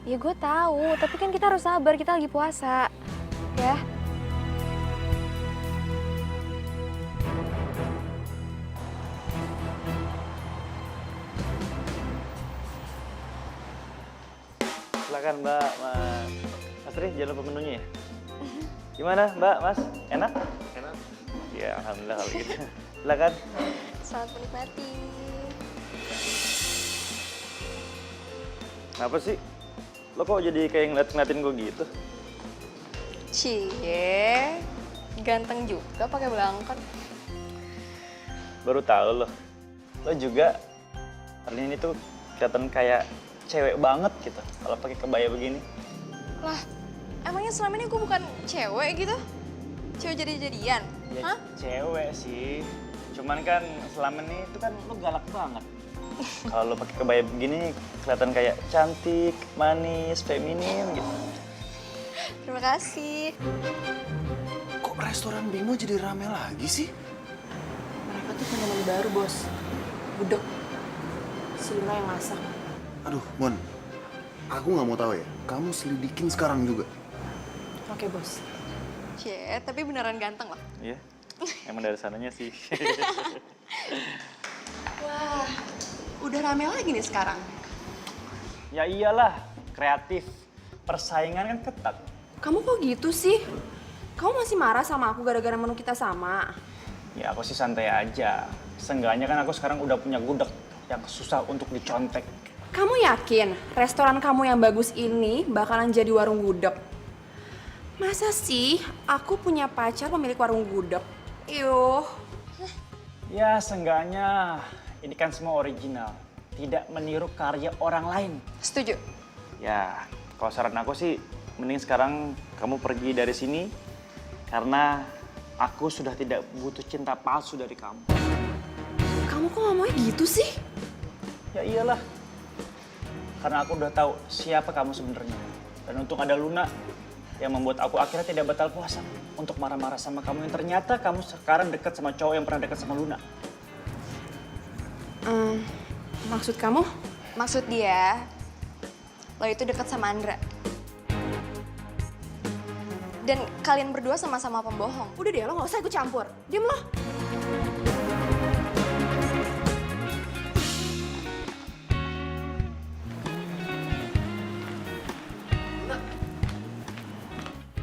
Ya gue tahu, tapi kan kita harus sabar, kita lagi puasa. Ya. Silakan Mbak, Mas Tri, jangan lupa menunya ya. Gimana Mbak, Mas? Enak? Enak. Ya, alhamdulillah kalau gitu. Silakan. Selamat menikmati. Kenapa sih? Lo kok jadi kayak ngeliatin gue gitu? Cie, ganteng juga pakai belangkon. Baru tahu lo. Lo juga hari ini tuh kelihatan kayak cewek banget gitu kalau pakai kebaya begini. Lah, emangnya selama ini gue bukan cewek gitu? Cewek jadi-jadian? Ya, Hah? cewek sih. Cuman kan selama ini itu kan lo galak banget. Kalau lo pakai kebaya begini kelihatan kayak cantik, manis, feminim gitu. Terima kasih. Kok restoran Bimo jadi rame lagi sih? Mereka tuh punya menu baru, Bos. Gudeg. Si Luna yang masak. Aduh, Mon. Aku nggak mau tahu ya. Kamu selidikin sekarang juga. Oke, Bos. Cie, tapi beneran ganteng loh. Iya, emang dari sananya sih. Wah, udah rame lagi nih sekarang. Ya iyalah, kreatif. Persaingan kan ketat. Kamu kok gitu sih? Kamu masih marah sama aku gara-gara menu kita sama? Ya aku sih santai aja. Seenggaknya kan aku sekarang udah punya gudeg yang susah untuk dicontek. Kamu yakin restoran kamu yang bagus ini bakalan jadi warung gudeg? Masa sih aku punya pacar pemilik warung gudeg? Yuh. Ya seenggaknya ini kan semua original. Tidak meniru karya orang lain. Setuju. Ya kalau saran aku sih mending sekarang kamu pergi dari sini. Karena aku sudah tidak butuh cinta palsu dari kamu. Kamu kok ngomongnya gitu sih? Ya iyalah. Karena aku udah tahu siapa kamu sebenarnya. Dan untung ada Luna yang membuat aku akhirnya tidak batal puasa untuk marah-marah sama kamu yang ternyata kamu sekarang dekat sama cowok yang pernah dekat sama Luna. Maksud kamu? Maksud dia, lo itu deket sama Andra. Dan kalian berdua sama-sama pembohong. Udah deh, lo gak usah ikut campur. Diam lo.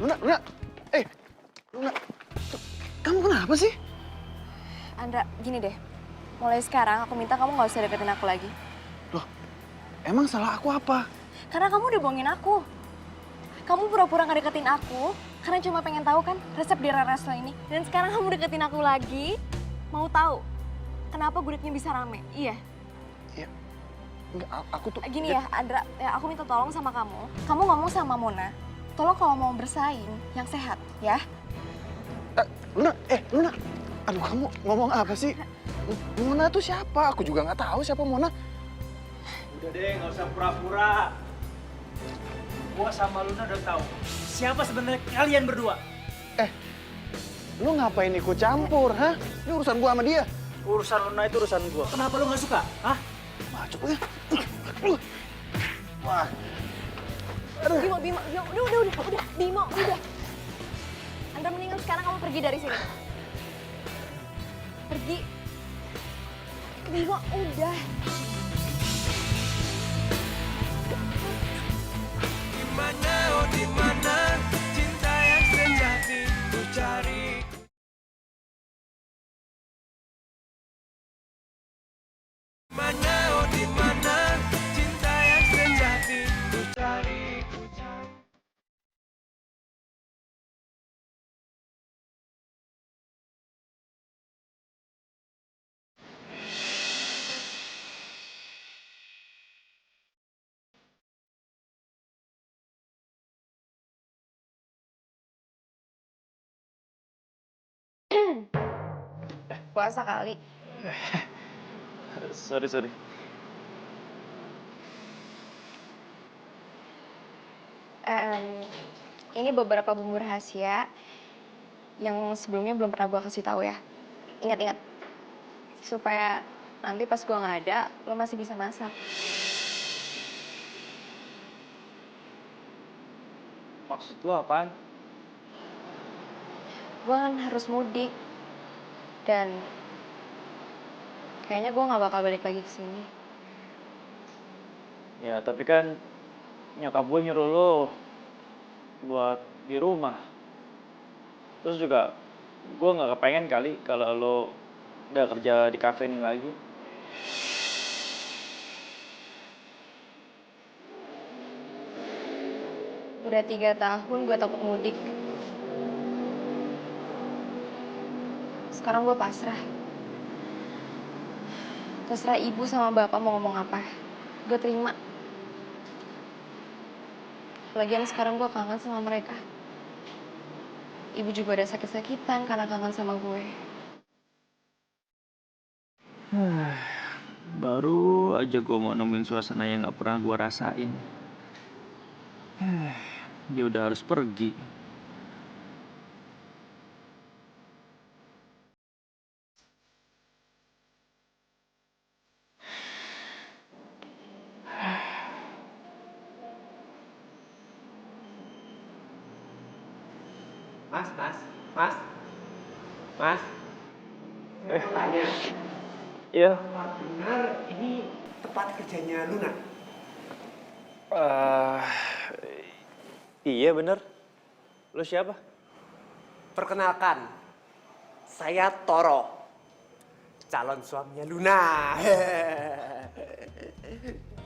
Luna, Luna, Luna, kamu kenapa sih? Andra, gini deh. Mulai sekarang aku minta kamu gak usah deketin aku lagi. Loh, emang salah aku apa? Karena kamu udah bohongin aku. Kamu pura-pura gak deketin aku karena cuma pengen tahu kan resep di resto ini. Dan sekarang kamu deketin aku lagi, mau tahu kenapa gudegnya bisa rame? Iya. Iya. Enggak, aku tuh... Gini ya, Andra, ya aku minta tolong sama kamu. Kamu ngomong sama Mona, tolong kalau mau bersaing yang sehat, ya. Luna, Luna. Aduh, kamu ngomong apa sih? Mona tuh siapa? Aku juga nggak tahu siapa Mona. Udah deh, nggak usah pura-pura. Gua sama Luna udah tahu siapa sebenarnya kalian berdua. Lu ngapain ikut campur, hah? Ini urusan gua sama dia. Urusan Luna itu urusan gua. Kenapa lu nggak suka? Hah? Macet ya. Wah. Aduh. Bimo, udah, Bimo, udah. Andra mendingan sekarang kamu pergi dari sini. Pergi. Bimo, udah. Dimana, oh dimana cinta yang sejati ku cari. Dimana, oh dimana cinta yang sejati ku cari. Puasa kali. Sorry. Ini beberapa bumbu rahasia yang sebelumnya belum pernah gue kasih tahu ya. Ingat-ingat. Supaya nanti pas gue nggak ada, lo masih bisa masak. Maksud lu apaan? Gue kan harus mudik. Dan kayaknya gue nggak bakal balik lagi ke sini. Ya tapi kan nyokap gue nyuruh lo buat di rumah. Terus juga gue nggak kepengen kali kalau lo nggak kerja di kafe ini lagi. Udah 3 tahun gue takut mudik. Sekarang gue pasrah. Terserah ibu sama bapak mau ngomong apa. Gue terima. Lagian sekarang gue kangen sama mereka. Ibu juga udah sakit-sakitan karena kangen sama gue. Baru aja gue mau nemuin suasana yang gak pernah gue rasain. Dia udah harus pergi. Mas. Tanya. Iya. Benar, ini tempat kerjanya Luna. Iya bener. Lo siapa? Perkenalkan, saya Toro, calon suaminya Luna.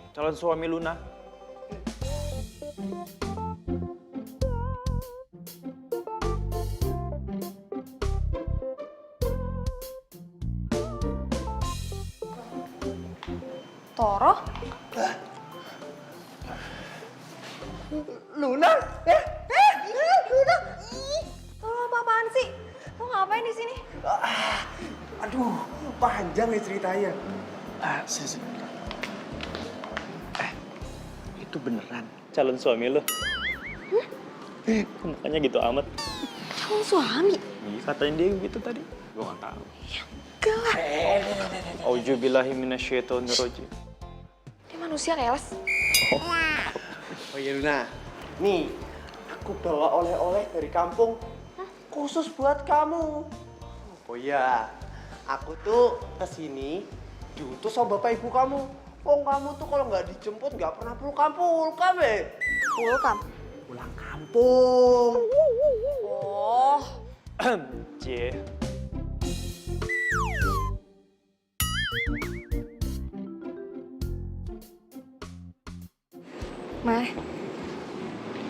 Calon suami Luna. Toro? Luna? Luna! Ih, Toro apa-apaan sih? Lo ngapain di sini? Aduh, panjang ya ceritanya. Sisi. Itu beneran calon suami lo? Makanya gitu amat. Calon suami? Iya, katanya dia gitu tadi. Gue gak tahu. Enggak lah. Auzubillahi minasyaitonirrajim. Dia manusia, Keles. Oh iya Luna, nih aku bawa oleh-oleh dari kampung khusus buat kamu. Oh iya, aku tuh kesini diutus sama bapak ibu kamu. Oh kamu tuh kalau nggak dijemput nggak pernah pulang ya? Pulang kampung. Oh. Cie. Ma,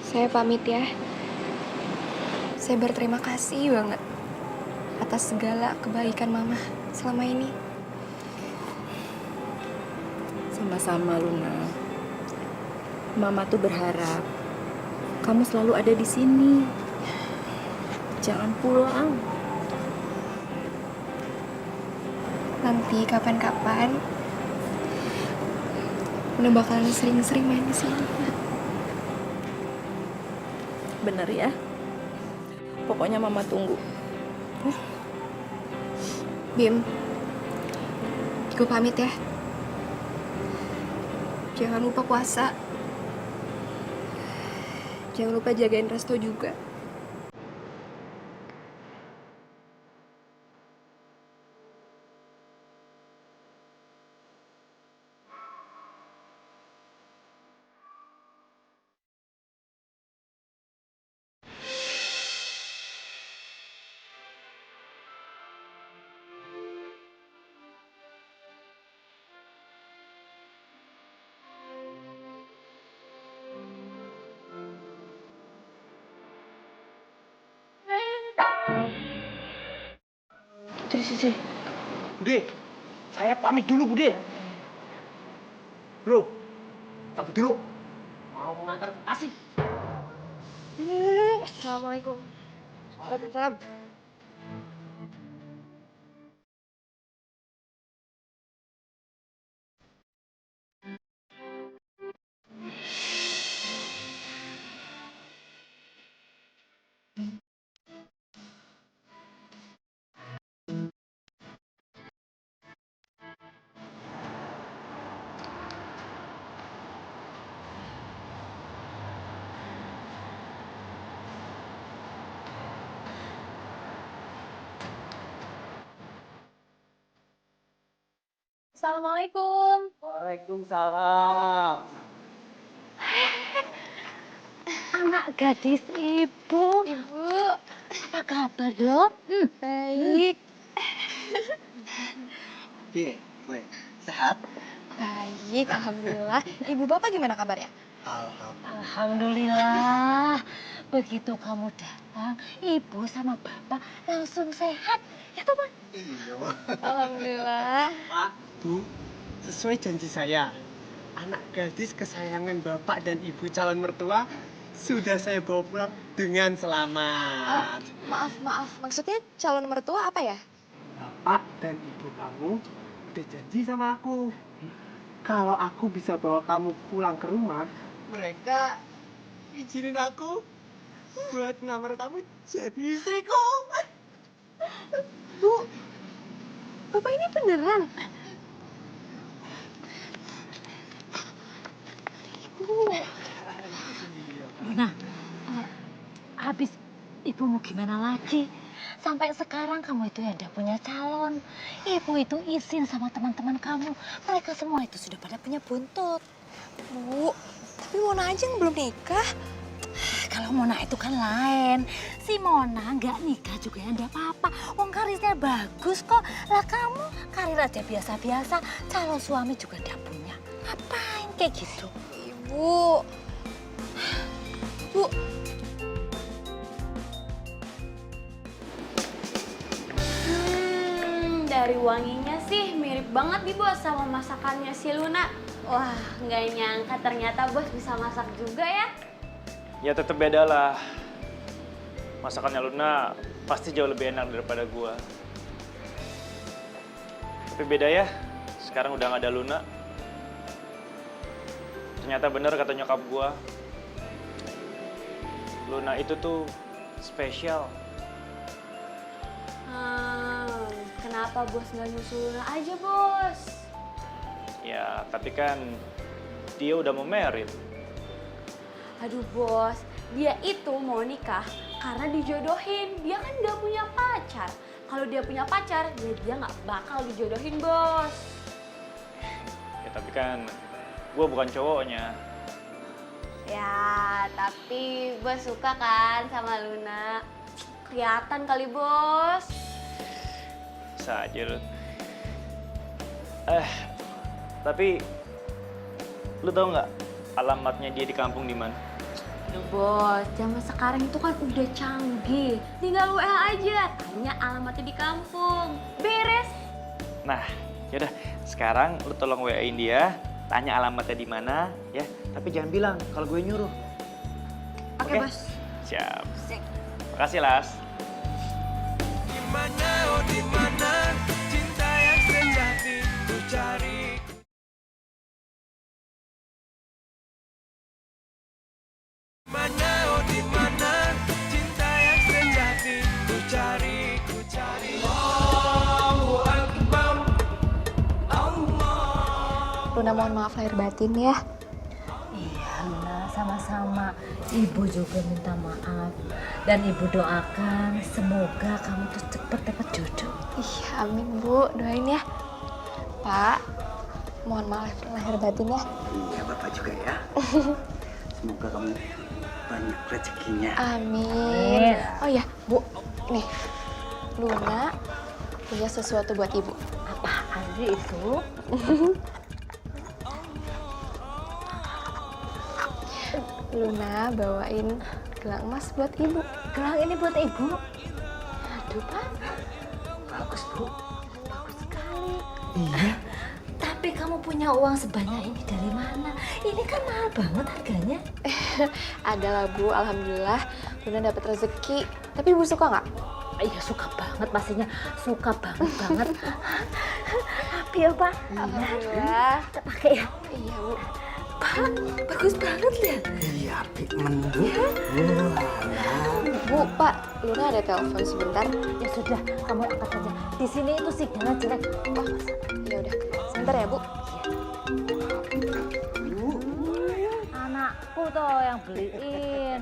saya pamit ya. Saya berterima kasih banget atas segala kebaikan Mama selama ini. Sama-sama Luna. Mama tuh berharap kamu selalu ada di sini. Jangan pulang. Nanti kapan-kapan udah bakalan sering-sering main di sini. Bener ya? Pokoknya Mama tunggu. Bim, gue pamit ya. Jangan lupa puasa. Jangan lupa jagain Resto juga. Sisi. Bude, saya pamit dulu Bude. Bro, pamit dulu. Mau mengantar kasih. Assalamualaikum. Waalaikumsalam. Assalamualaikum. Waalaikumsalam. Anak gadis ibu. Ibu. Apa kabar, Dok? Baik. Gue sehat? Baik, alhamdulillah. Ibu Bapak gimana kabarnya? Alhamdulillah. Begitu kamu datang, ibu sama bapak langsung sehat. Ya toh, Pak? Iya. Alhamdulillah. Pak, Bu, sesuai janji saya, anak gadis kesayangan Bapak dan Ibu calon mertua sudah saya bawa pulang dengan selamat. Maaf. Maksudnya calon mertua apa ya? Bapak dan Ibu kamu udah janji sama aku. Kalau aku bisa bawa kamu pulang ke rumah, mereka izinin aku buat ngelamar kamu jadi istriku. Bu, Bapak ini beneran? Nah, habis ibu mau gimana lagi? Sampai sekarang kamu itu ya udah punya calon. Ibu itu izin sama teman-teman kamu. Mereka semua itu sudah pada punya buntut. Bu, tapi Mona aja yang belum nikah. Kalau Mona itu kan lain. Si Mona nggak nikah juga ya nggak apa-apa. Wong karirnya bagus kok. Lah kamu karir aja biasa-biasa. Calon suami juga nggak punya. Ngapain kayak gitu? Ibu. Bu. Dari wanginya sih mirip banget nih bos sama masakannya si Luna. Wah, nggak nyangka ternyata bos bisa masak juga ya. Ya tetep beda lah. Masakannya Luna pasti jauh lebih enak daripada gua. Tapi beda ya, sekarang udah nggak ada Luna. Ternyata bener kata nyokap gua. Luna itu tuh spesial. Kenapa bos nggak nyusul Luna aja bos? Ya, tapi kan dia udah mau married. Aduh bos, dia itu mau nikah karena dijodohin. Dia kan nggak punya pacar. Kalau dia punya pacar, ya dia nggak bakal dijodohin bos. Ya tapi kan gue bukan cowoknya. Ya, tapi bos suka kan sama Luna? Kelihatan kali bos. Bisa aja lu. Tapi lu tau nggak alamatnya dia di kampung di mana? Aduh bos, zaman sekarang itu kan udah canggih. Tinggal WA aja, tanya alamatnya di kampung. Beres. Nah, yaudah sekarang lu tolong WA-in dia, tanya alamatnya di mana, ya. Tapi jangan bilang kalau gue nyuruh. Oke, bos. Siap. Makasih, Las. Dimana, oh dimana cinta yang sejati ku cari. Mana, oh dimana cinta yang sejati ku cari, ku cari. Allahu Akbar, Allah. Luna mohon maaf lahir batin ya. Iya Luna, sama-sama. Ibu juga minta maaf. Dan ibu doakan semoga kamu tuh cepet dapat jodoh. Iya, amin Bu, doain ya. Pak, mohon maaf lahir batin ya. Iya, Bapak juga ya. Semoga kamu banyak rezekinya. Amin. Oh ya, Bu, nih Luna punya sesuatu buat Ibu. Apaan sih itu? Luna bawain gelang emas buat Ibu. Gelang ini buat Ibu? Aduh Pak, bagus Bu, bagus sekali. Iya. Tapi kamu punya uang sebanyak ini dari mana? Ini kan mahal banget harganya. Adalah Bu, alhamdulillah Luna dapat rezeki. Tapi Ibu suka nggak? Iya suka banget pastinya, suka banget. Api ya Pak? Alhamdulillah. Kita pakai ya? Iya Bu. Pak, bagus banget ya? Iya, api mendung. Bu, Pak, Luna ada telepon sebentar. Ya sudah, kamu angkat saja. Di sini itu sinyalnya jelek. Oh, ya udah. Sebentar ya, Bu. Anakku tuh yang beliin.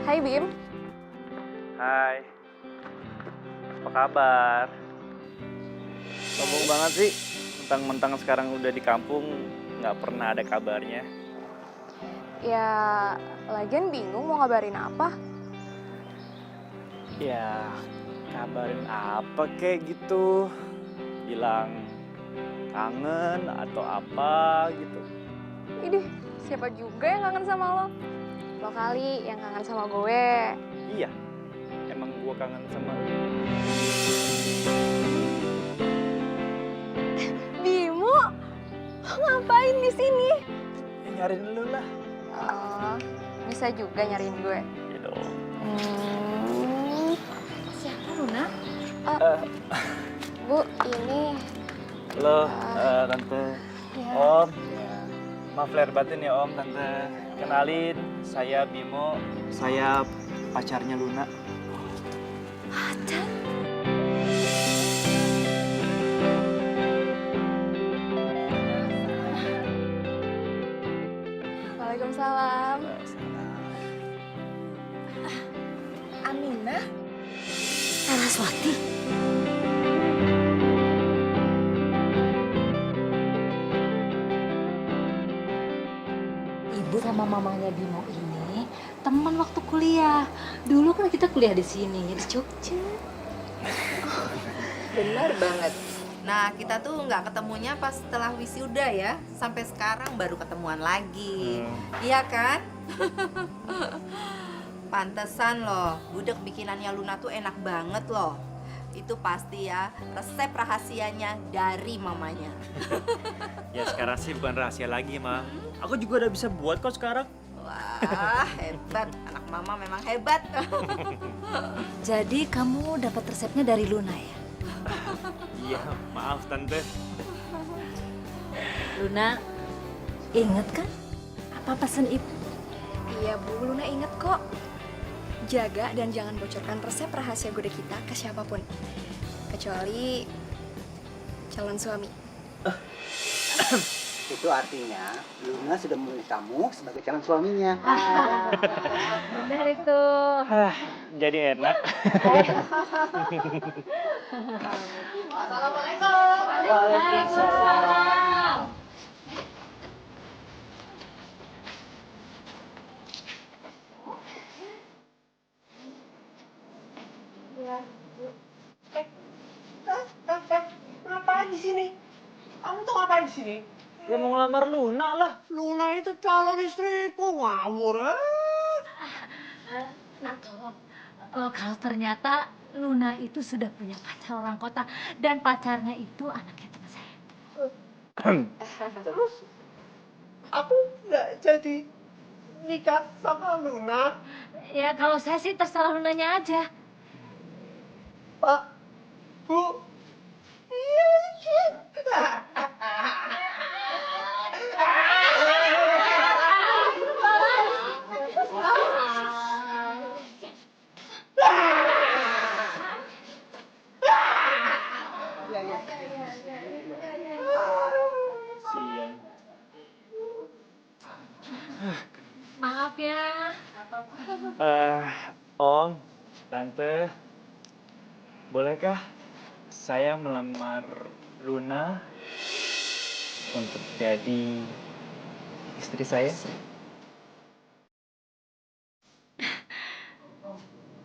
Hai, Bim. Hai. Apa kabar? Sombong banget sih. Mentang-mentang sekarang udah di kampung, nggak pernah ada kabarnya. Ya, lagian bingung mau ngabarin apa. Ya, kabarin apa kayak gitu. Bilang kangen atau apa gitu. Idih, siapa juga yang kangen sama lo? Lo kali yang kangen sama gue. Iya, emang gua kangen sama lu. Bimo, lo ngapain di sini? Ya, nyariin lu lah. Oh, bisa juga nyariin gue. Ya dong. Siapa Luna? Bu, ini Halo, Tante. ya. Om. Maaf lahir batin ya Om, Tante. Kenalin, saya Bimo. Saya pacarnya Luna. Pacar? Waalaikumsalam. Aminah? Saraswati? Ibu sama mamanya Bimo ini teman waktu kuliah. Dulu kan kita kuliah di sini, di Jogja. Benar banget. Nah, kita tuh nggak ketemunya pas setelah wisuda ya. Sampai sekarang baru ketemuan lagi. Iya kan? Pantesan loh, gudeg bikinannya Luna tuh enak banget loh. Itu pasti ya resep rahasianya dari mamanya. Ya sekarang sih bukan rahasia lagi, Ma. Aku juga udah bisa buat kok sekarang. Wah, hebat. Anak mama memang hebat. Jadi kamu dapat resepnya dari Luna ya? Iya, maaf Tante. Luna, inget kan apa pesan ibu? Iya Bu, Luna inget kok. Jaga dan jangan bocorkan resep rahasia gudeg kita ke siapapun. Kecuali calon suami. Itu artinya Luna sudah memilih kamu sebagai calon suaminya. Benar itu. Jadi enak. Waalaikumsalam. Ngapain di sini? Kamu tuh ngapain di sini? Ya mau ngelamar Luna lah. Luna itu calon istriku, ngawur. Nah, tolong. Kalau ternyata Luna itu sudah punya pacar orang kota dan pacarnya itu anaknya teman saya. Terus aku nggak jadi nikah sama Luna. Ya kalau saya sih terserah Lunanya aja. Pak, Bu, iya. Maaf ya. Om, Tante, bolehkah saya melamar Luna untuk jadi istri saya?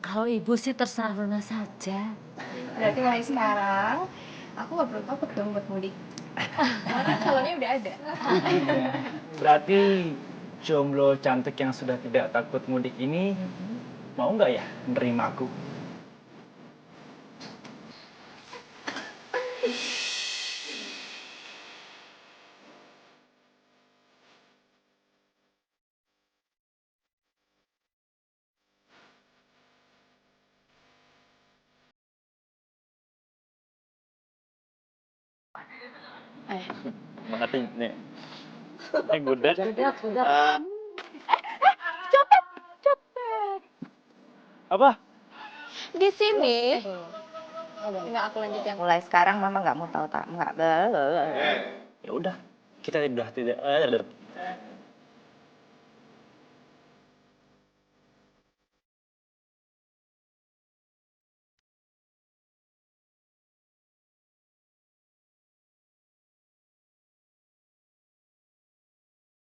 Kalau ibu sih terserah Luna saja. Berarti mulai sekarang aku nggak perlu takut dong buat mudik. Karena calonnya udah ada. Berarti jomblo cantik yang sudah tidak takut mudik ini mau nggak ya menerima aku? Mati nih. Gudeg. Sudah. Copet. Apa? Di sini. Enggak, aku lanjut yang Mulai sekarang mama nggak mau tahu tak nggak. Ya udah, kita udah tidak